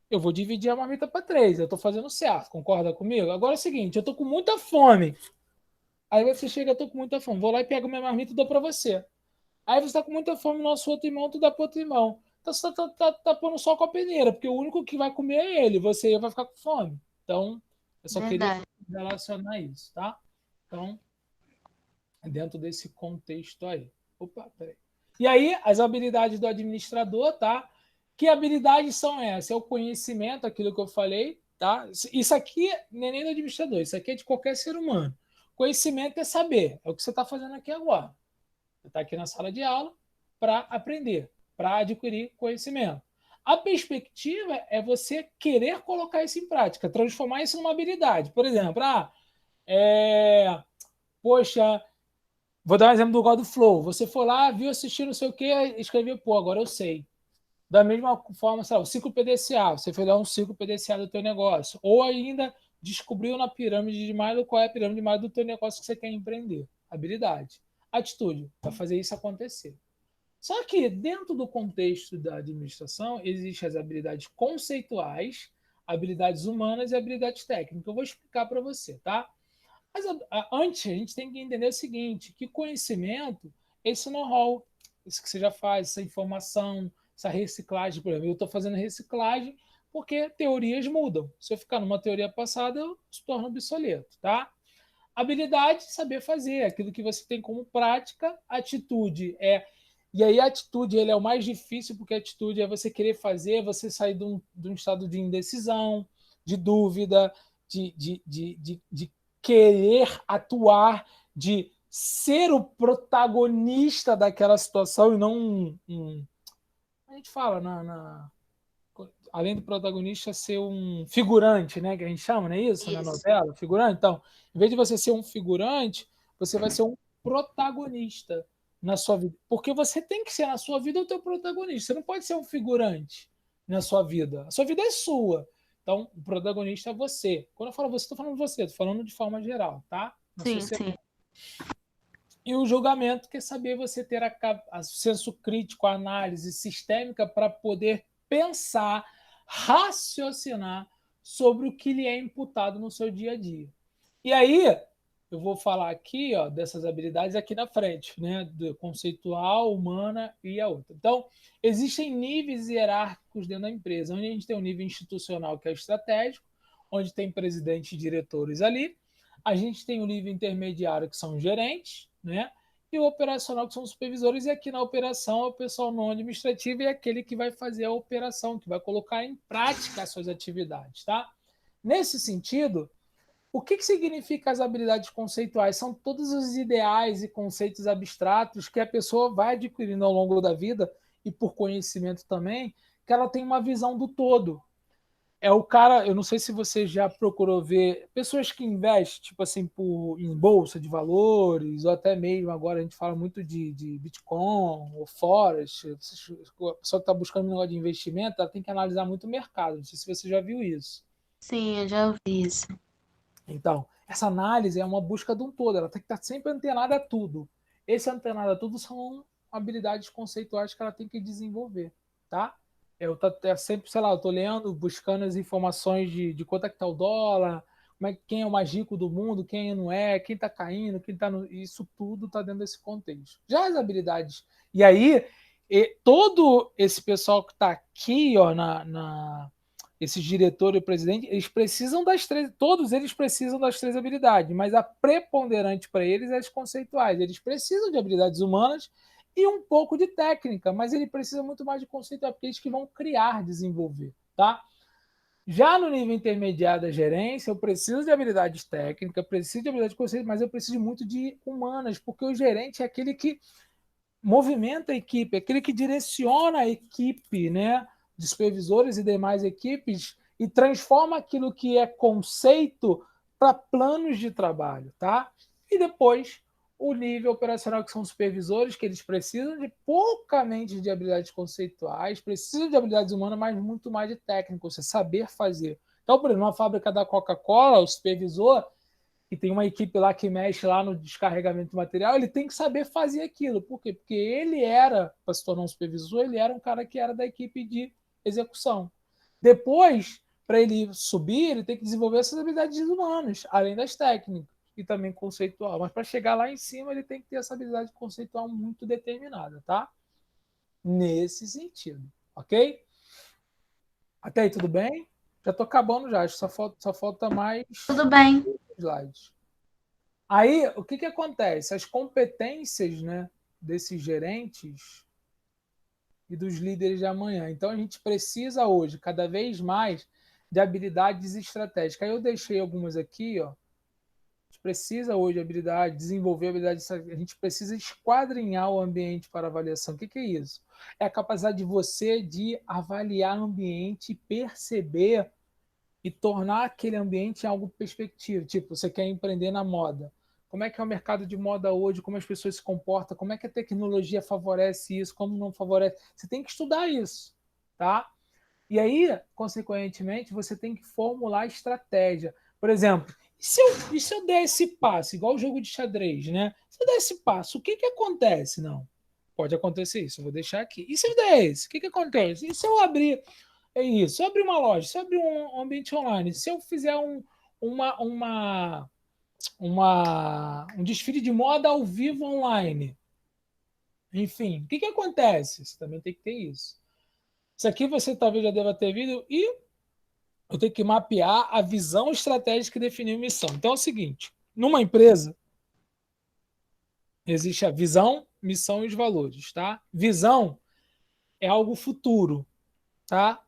Eu vou dividir a marmita para três. Eu estou fazendo certo, concorda comigo? Agora é o seguinte: eu estou com muita fome. Aí você chega, eu tô com muita fome. Vou lá e pego minha marmita e dou para você. Aí você tá com muita fome, nosso outro irmão, tu dá pro outro irmão. Então você tá pondo só com a peneira, porque o único que vai comer é ele, você vai ficar com fome. Então, eu só queria Verdade. relacionar isso, tá? Então, dentro desse contexto aí. Opa, peraí. E aí, as habilidades do administrador, tá? Que habilidades são essas? É o conhecimento, aquilo que eu falei, tá? Isso aqui não é nem do administrador, isso aqui é de qualquer ser humano. Conhecimento é saber, é o que você está fazendo aqui agora. Você está aqui na sala de aula para aprender, para adquirir conhecimento. A perspectiva é você querer colocar isso em prática, transformar isso numa habilidade. Por exemplo, poxa, vou dar um exemplo do God do Flow. Você foi lá, viu, assistiu não sei o que, escreveu, pô, agora eu sei. Da mesma forma, sei lá, o ciclo PDCA, você fez lá um ciclo PDCA do teu negócio. Ou ainda descobriu na pirâmide de Maslow qual é a pirâmide de Maslow do teu negócio que você quer empreender. Habilidade. Atitude, para fazer isso acontecer. Só que dentro do contexto da administração, existem as habilidades conceituais, habilidades humanas e habilidades técnicas. Eu vou explicar para você, tá? Mas antes, a gente tem que entender o seguinte, que conhecimento, esse know-how, isso que você já faz, essa informação, essa reciclagem, por exemplo, eu estou fazendo reciclagem porque teorias mudam. Se eu ficar numa teoria passada, eu se torno obsoleto, tá? Habilidade, saber fazer, aquilo que você tem como prática, atitude e aí a atitude ele é o mais difícil, porque a atitude é você querer fazer, você sair de um estado de indecisão, de dúvida, de querer atuar, de ser o protagonista daquela situação e não a gente fala além do protagonista ser um figurante, né, que a gente chama, não é isso, na Isso. novela, figurante. Então, em vez de você ser um figurante, você vai ser um protagonista na sua vida, porque você tem que ser na sua vida o teu protagonista. Você não pode ser um figurante na sua vida. A sua vida é sua. Então, o protagonista é você. Quando eu falo você, estou falando você, estou falando de forma geral, tá? Na Sim, sociedade. sim. E o julgamento, que é saber você ter a senso crítico, a análise sistêmica para poder pensar, raciocinar sobre o que lhe é imputado no seu dia a dia. E aí, eu vou falar aqui, ó, dessas habilidades aqui na frente, né? Do conceitual, humana e a outra. Então, existem níveis hierárquicos dentro da empresa, onde a gente tem o nível institucional, que é estratégico, onde tem presidente e diretores ali. A gente tem o nível intermediário, que são os gerentes, né? E o operacional, que são os supervisores, e aqui na operação é o pessoal não administrativo e é aquele que vai fazer a operação, que vai colocar em prática as suas atividades, tá? Nesse sentido, o que significa as habilidades conceituais? São todos os ideais e conceitos abstratos que a pessoa vai adquirindo ao longo da vida e por conhecimento também, que ela tem uma visão do todo. É o cara, eu não sei se você já procurou ver pessoas que investem, tipo assim, em bolsa de valores, ou até mesmo agora a gente fala muito de Bitcoin ou Forex. A pessoa que está buscando um negócio de investimento, ela tem que analisar muito o mercado. Não sei se você já viu isso. Sim, eu já ouvi isso. Então, essa análise é uma busca de um todo, ela tem que estar sempre antenada a tudo. Esse antenado a tudo são habilidades conceituais que ela tem que desenvolver, tá? Eu tô sempre, sei lá, eu tô lendo, buscando as informações de quanto é que tá o dólar, quem é o mais rico do mundo, quem não é, quem tá caindo, quem tá no... Isso tudo tá dentro desse contexto. Já as habilidades... E aí, todo esse pessoal que tá aqui, ó, esses diretores e presidente, eles precisam das três, todos eles precisam das três habilidades, mas a preponderante para eles é as conceituais. Eles precisam de habilidades humanas e um pouco de técnica, mas ele precisa muito mais de conceitual, porque eles que vão criar, desenvolver, tá? Já no nível intermediário da gerência, eu preciso de habilidades técnicas, preciso de habilidade de conceito, mas eu preciso muito de humanas, porque o gerente é aquele que movimenta a equipe, aquele que direciona a equipe, né, de supervisores e demais equipes e transforma aquilo que é conceito para planos de trabalho, tá? E depois o nível operacional, que são os supervisores, que eles precisam de poucamente de habilidades conceituais, precisam de habilidades humanas, mas muito mais de técnico, você saber fazer. Então, por exemplo, na fábrica da Coca-Cola, o supervisor que tem uma equipe lá que mexe lá no descarregamento do material, ele tem que saber fazer aquilo. Por quê? Porque ele era, para se tornar um supervisor, ele era um cara que era da equipe de execução. Depois, para ele subir, ele tem que desenvolver essas habilidades humanas, além das técnicas e também conceitual. Mas para chegar lá em cima, ele tem que ter essa habilidade conceitual muito determinada, tá? Nesse sentido, ok? Até aí, tudo bem? Já estou acabando já, acho que só falta mais Tudo bem. slides. Aí, o que acontece? As competências, né, desses gerentes e dos líderes de amanhã. Então, a gente precisa hoje, cada vez mais, de habilidades estratégicas. Aí eu deixei algumas aqui, ó. A gente precisa hoje de habilidade, desenvolver habilidades. A gente precisa esquadrinhar o ambiente para avaliação. O que é isso? É a capacidade de você de avaliar o ambiente, perceber e tornar aquele ambiente algo perspectivo. Tipo, você quer empreender na moda. Como é que é o mercado de moda hoje? Como as pessoas se comportam? Como é que a tecnologia favorece isso? Como não favorece? Você tem que estudar isso, tá? E aí, consequentemente, você tem que formular estratégia. Por exemplo, e se eu der esse passo, igual o jogo de xadrez, né? Se eu der esse passo, o que acontece? Não, pode acontecer isso, eu vou deixar aqui. E se eu der esse, o que acontece? E se eu abrir é isso. Se eu abrir uma loja, se eu abrir um ambiente online, se eu fizer uma, uma, um desfile de moda ao vivo online, enfim, o que acontece? Você também tem que ter isso. Isso aqui você talvez já deva ter visto e eu tenho que mapear a visão estratégica e definir a missão. Então é o seguinte, numa empresa existe a visão, missão e os valores, tá? Visão é algo futuro, tá?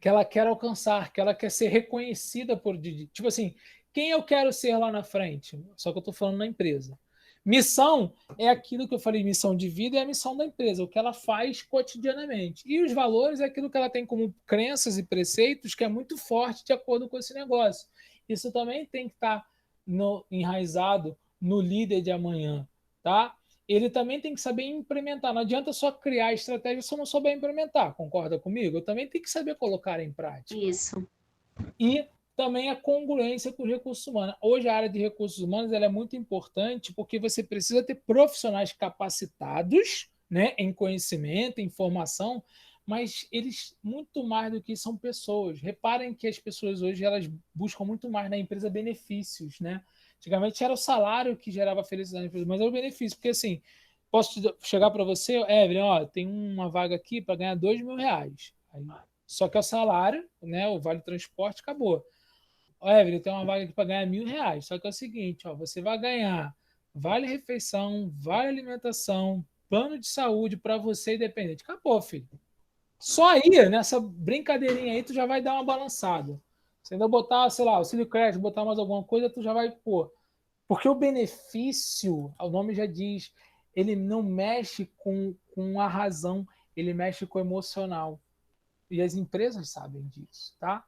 Que ela quer alcançar, que ela quer ser reconhecida por. Tipo assim, quem eu quero ser lá na frente? Só que eu estou falando na empresa. Missão é aquilo que eu falei, missão de vida é a missão da empresa, o que ela faz cotidianamente. E os valores é aquilo que ela tem como crenças e preceitos que é muito forte de acordo com esse negócio. Isso também tem que estar enraizado no líder de amanhã, tá? Ele também tem que saber implementar. Não adianta só criar estratégia se eu não souber implementar. Concorda comigo? Eu também tenho que saber colocar em prática. Isso. E também a congruência com os recursos humanos. Hoje a área de recursos humanos ela é muito importante porque você precisa ter profissionais capacitados, né, em conhecimento, em formação, mas eles, muito mais do que são pessoas. Reparem que as pessoas hoje elas buscam muito mais na empresa benefícios, né? Antigamente era o salário que gerava felicidade na empresa, mas é o benefício, porque assim, posso chegar para você, Evelyn, ó, tem uma vaga aqui para ganhar R$ 2.000. Aí, só que é o salário, né? O vale transporte acabou. Ó, Evelyn, tem uma vaga aqui para ganhar R$ 1.000. Só que é o seguinte, ó, você vai ganhar vale refeição, vale alimentação, plano de saúde para você independente. Acabou, filho. Só aí, nessa brincadeirinha aí, tu já vai dar uma balançada. Se ainda botar, sei lá, auxílio crédito, botar mais alguma coisa, tu já vai, pô. Porque o benefício, o nome já diz, ele não mexe com a razão, ele mexe com o emocional. E as empresas sabem disso, tá?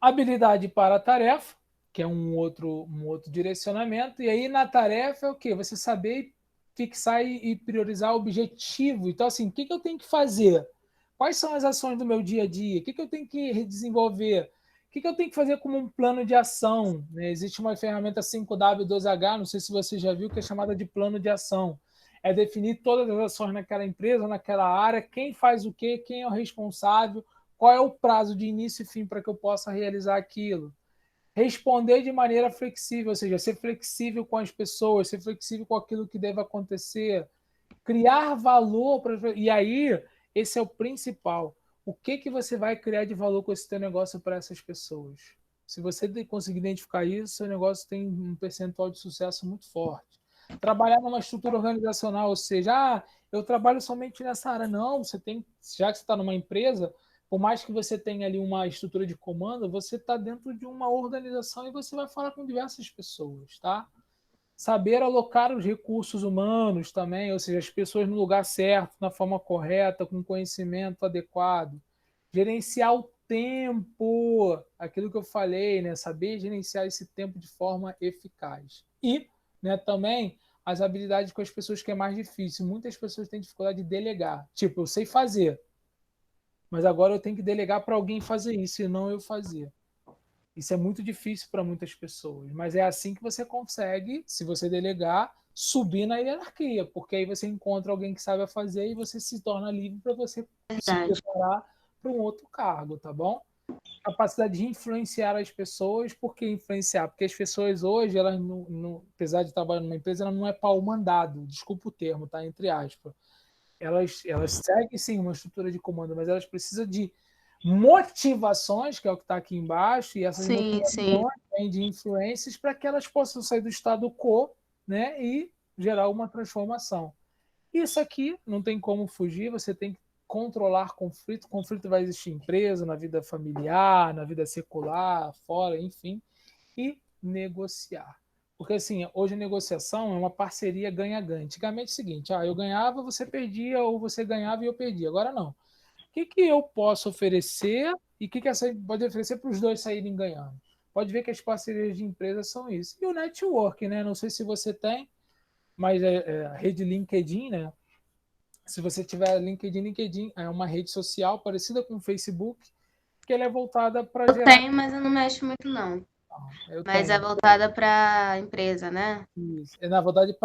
Habilidade para a tarefa, que é um outro direcionamento. E aí na tarefa é o quê? Você saber fixar e priorizar o objetivo. Então, assim, o que eu tenho que fazer? Quais são as ações do meu dia a dia? O que eu tenho que desenvolver? O que eu tenho que fazer como um plano de ação? Né? Existe uma ferramenta 5W2H, não sei se você já viu, que é chamada de plano de ação. É definir todas as ações naquela empresa, naquela área, quem faz o quê, quem é o responsável, qual é o prazo de início e fim para que eu possa realizar aquilo. Responder de maneira flexível, ou seja, ser flexível com as pessoas, ser flexível com aquilo que deve acontecer, criar valor. E aí, esse é o principal. O que você vai criar de valor com esse teu negócio para essas pessoas? Se você conseguir identificar isso, seu negócio tem um percentual de sucesso muito forte. Trabalhar numa estrutura organizacional, ou seja, eu trabalho somente nessa área. Não, você tem, já que você está numa empresa, por mais que você tenha ali uma estrutura de comando, você está dentro de uma organização e você vai falar com diversas pessoas, tá? Saber alocar os recursos humanos também, ou seja, as pessoas no lugar certo, na forma correta, com conhecimento adequado. Gerenciar o tempo, aquilo que eu falei, né? Saber gerenciar esse tempo de forma eficaz. E, né, também as habilidades com as pessoas que é mais difícil. Muitas pessoas têm dificuldade de delegar. Tipo, eu sei fazer, mas agora eu tenho que delegar para alguém fazer isso e não eu fazer. Isso é muito difícil para muitas pessoas, mas é assim que você consegue, se você delegar, subir na hierarquia, porque aí você encontra alguém que sabe fazer e você se torna livre para você se Verdade. preparar para um outro cargo, tá bom? Capacidade de influenciar as pessoas, por que influenciar? Porque as pessoas hoje, elas apesar de trabalhar numa empresa, ela não é pau mandado, desculpa o termo, tá? Entre aspas. Elas seguem sim uma estrutura de comando, mas elas precisam de motivações, que é o que está aqui embaixo, e essas Sim, sim. motivações vêm de influências para que elas possam sair do estado quo, né, e gerar uma transformação. Isso aqui não tem como fugir, você tem que controlar conflito. Conflito vai existir em empresa, na vida familiar, na vida secular, fora, enfim, e negociar. Porque assim, hoje a negociação é uma parceria ganha-ganha. Antigamente é o seguinte, eu ganhava, você perdia, ou você ganhava e eu perdia. Agora não. O que eu posso oferecer e o que essa pode oferecer para os dois saírem ganhando? Pode ver que as parcerias de empresas são isso. E o network, né? Não sei se você tem, mas a rede LinkedIn, né? Se você tiver LinkedIn é uma rede social parecida com o Facebook, que ela é voltada para Eu gerar. tenho, mas eu não mexo muito, não. Eu Mas é tenho. voltada para empresa, né? Isso. Na verdade,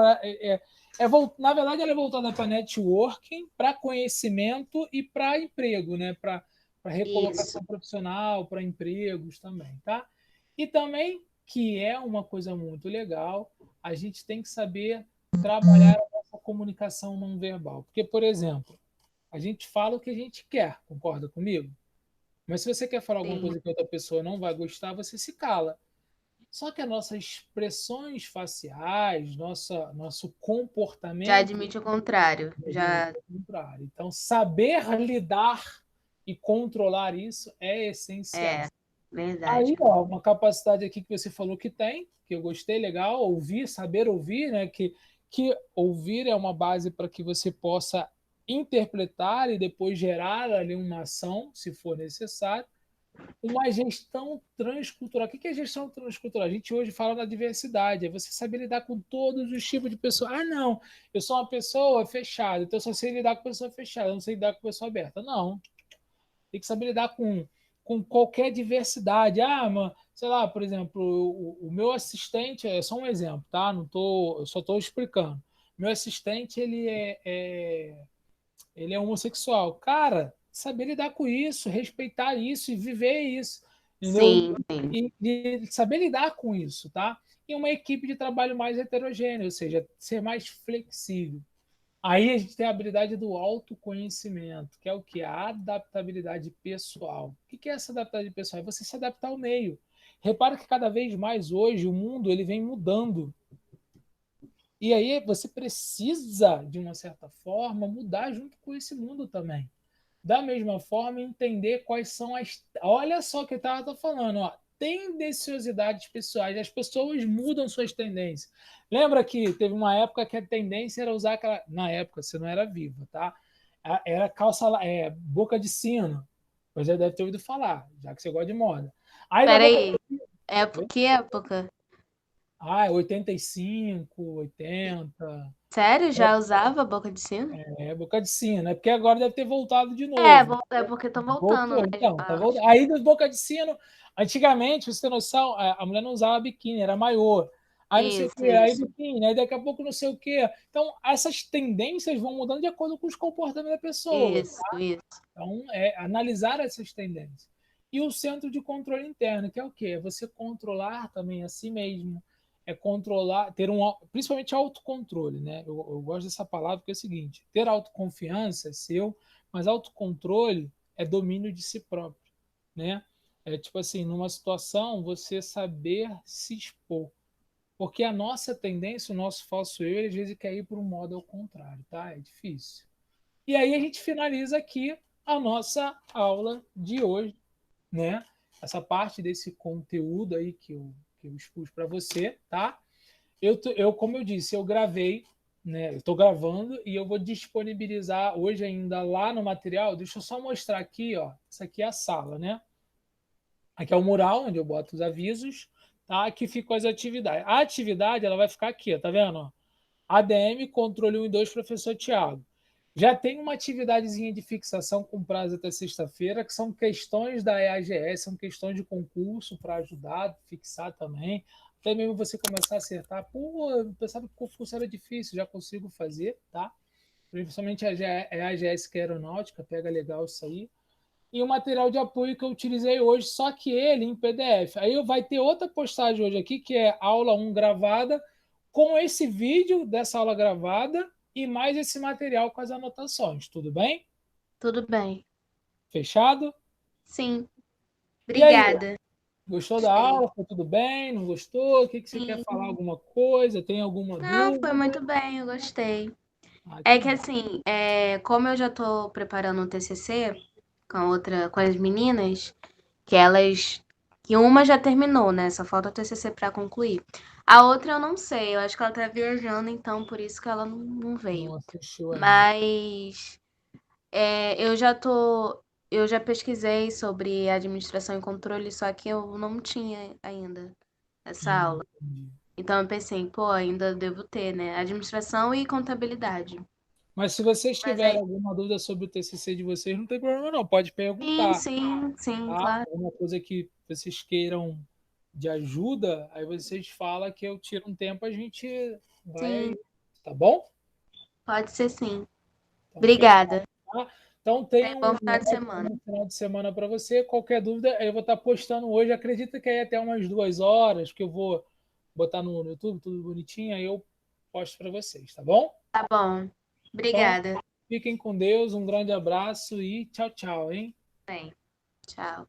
na verdade, ela é voltada para networking, para conhecimento e para emprego, né? Para Isso. recolocação profissional, para empregos também, tá? E também, que é uma coisa muito legal, a gente tem que saber trabalhar a nossa comunicação não verbal. Porque, por exemplo, a gente fala o que a gente quer, concorda comigo? Mas se você quer falar alguma Sim. coisa que outra pessoa não vai gostar, você se cala. Só que as nossas expressões faciais, nosso Já comportamento admite o contrário. admite Já o contrário. Então, saber lidar e controlar isso é essencial. é verdade. Aí, ó, uma capacidade aqui que você falou que tem, que eu gostei, legal, ouvir, saber ouvir, né? Que ouvir é uma base para que você possa interpretar e depois gerar ali uma ação, se for necessário. Uma gestão transcultural. O que é gestão transcultural? A gente hoje fala da diversidade, é você saber lidar com todos os tipos de pessoas. Não, eu sou uma pessoa fechada, então eu só sei lidar com pessoa fechada, eu não sei lidar com pessoa aberta. Não, tem que saber lidar com qualquer diversidade. Mano, sei lá, por exemplo, o meu assistente, é só um exemplo, tá? Não tô, eu só estou explicando. Meu assistente, ele ele é homossexual. Cara, saber lidar com isso, respeitar isso e viver isso, entendeu? Sim, sim. E saber lidar com isso, tá? E uma equipe de trabalho mais heterogênea, ou seja, ser mais flexível. Aí a gente tem a habilidade do autoconhecimento, que é o que? A adaptabilidade pessoal. O que é essa adaptabilidade pessoal? É você se adaptar ao meio. Repara que cada vez mais hoje o mundo ele vem mudando. E aí você precisa, de uma certa forma, mudar junto com esse mundo também. Da mesma forma, entender quais são as. Olha só o que eu estava falando, ó. Tendenciosidades pessoais. As pessoas mudam suas tendências. Lembra que teve uma época que a tendência era usar aquela. Na época, você não era viva, tá? Era calça, boca de sino. Você deve ter ouvido falar, já que você gosta de moda. Aí da boca. Peraí, que época? 85, 80. Sério? Já usava boca de sino? Boca de sino, né? Porque agora deve ter voltado de novo. É porque tô voltando, Voltou, né? então, tá voltando. Aí do boca de sino, antigamente, pra você ter noção, a mulher não usava biquíni, era maiô. Aí não sei o Isso, quê, aí isso. biquíni, aí daqui a pouco não sei o quê. Então, essas tendências vão mudando de acordo com os comportamentos da pessoa. Isso, isso. Então, é analisar essas tendências. E o centro de controle interno, que é o quê? É você controlar também a si mesmo, é controlar, ter um, principalmente autocontrole, né? Eu gosto dessa palavra porque é o seguinte: ter autoconfiança é seu, mas autocontrole é domínio de si próprio, né? É tipo assim, numa situação, você saber se expor. Porque a nossa tendência, o nosso falso eu, ele, às vezes quer ir para um modo ao contrário, tá? É difícil. E aí a gente finaliza aqui a nossa aula de hoje, né? Essa parte desse conteúdo aí que eu expus para você, tá? Como eu disse, eu gravei, né? Eu estou gravando e eu vou disponibilizar hoje ainda lá no material. Deixa eu só mostrar aqui, ó. Isso aqui é a sala, né? Aqui é o mural onde eu boto os avisos, tá? Aqui ficam as atividades. A atividade ela vai ficar aqui, ó, tá vendo? ADM, controle 1 e 2, professor Tiago. Já tem uma atividadezinha de fixação com prazo até sexta-feira, que são questões da EAGS, são questões de concurso para ajudar, fixar também. Até mesmo você começar a acertar. Pô, eu pensava que o concurso era difícil, já consigo fazer, tá? Principalmente a EAGS, que é aeronáutica, pega legal isso aí. E o material de apoio que eu utilizei hoje, só que ele em PDF. Aí vai ter outra postagem hoje aqui, que é aula 1 gravada, com esse vídeo dessa aula gravada e mais esse material com as anotações. Tudo bem? Tudo bem. Fechado? Sim. E aí, Obrigada. gostou da Gostei. aula? Foi tudo bem? Não gostou? O que você quer falar? Sim. Alguma coisa? Tem alguma Não, foi dúvida? muito bem, eu gostei. Ah, É que que bom. assim, como eu já tô preparando um TCC com as meninas, que elas, que uma já terminou, né? Só falta o TCC para concluir. A outra eu não sei, eu acho que ela tá viajando, então por isso que ela não veio. Não assistiu ainda. Mas eu já pesquisei sobre administração e controle, só que eu não tinha ainda essa aula. Entendi. Então eu pensei, pô, ainda devo ter, né? Administração e contabilidade. Mas se vocês Mas tiverem aí, alguma dúvida sobre o TCC de vocês, não tem problema não, pode sim, perguntar. sim, sim, Tá? claro. Alguma coisa que vocês queiram de ajuda, aí vocês falam que eu tiro um tempo, a gente vai Sim, aí, tá bom? pode ser sim. Então, fechado, Obrigada. tá? Então, Tenha tem um bom um final de semana. ótimo final de semana para você. Qualquer dúvida, eu vou estar postando hoje. Acredita que aí até umas 2 horas, que eu vou botar no YouTube, tudo bonitinho, aí eu posto para vocês, tá bom? Tá bom. Então, Obrigada. fiquem com Deus, um grande abraço e tchau, tchau, hein? Bem, tchau.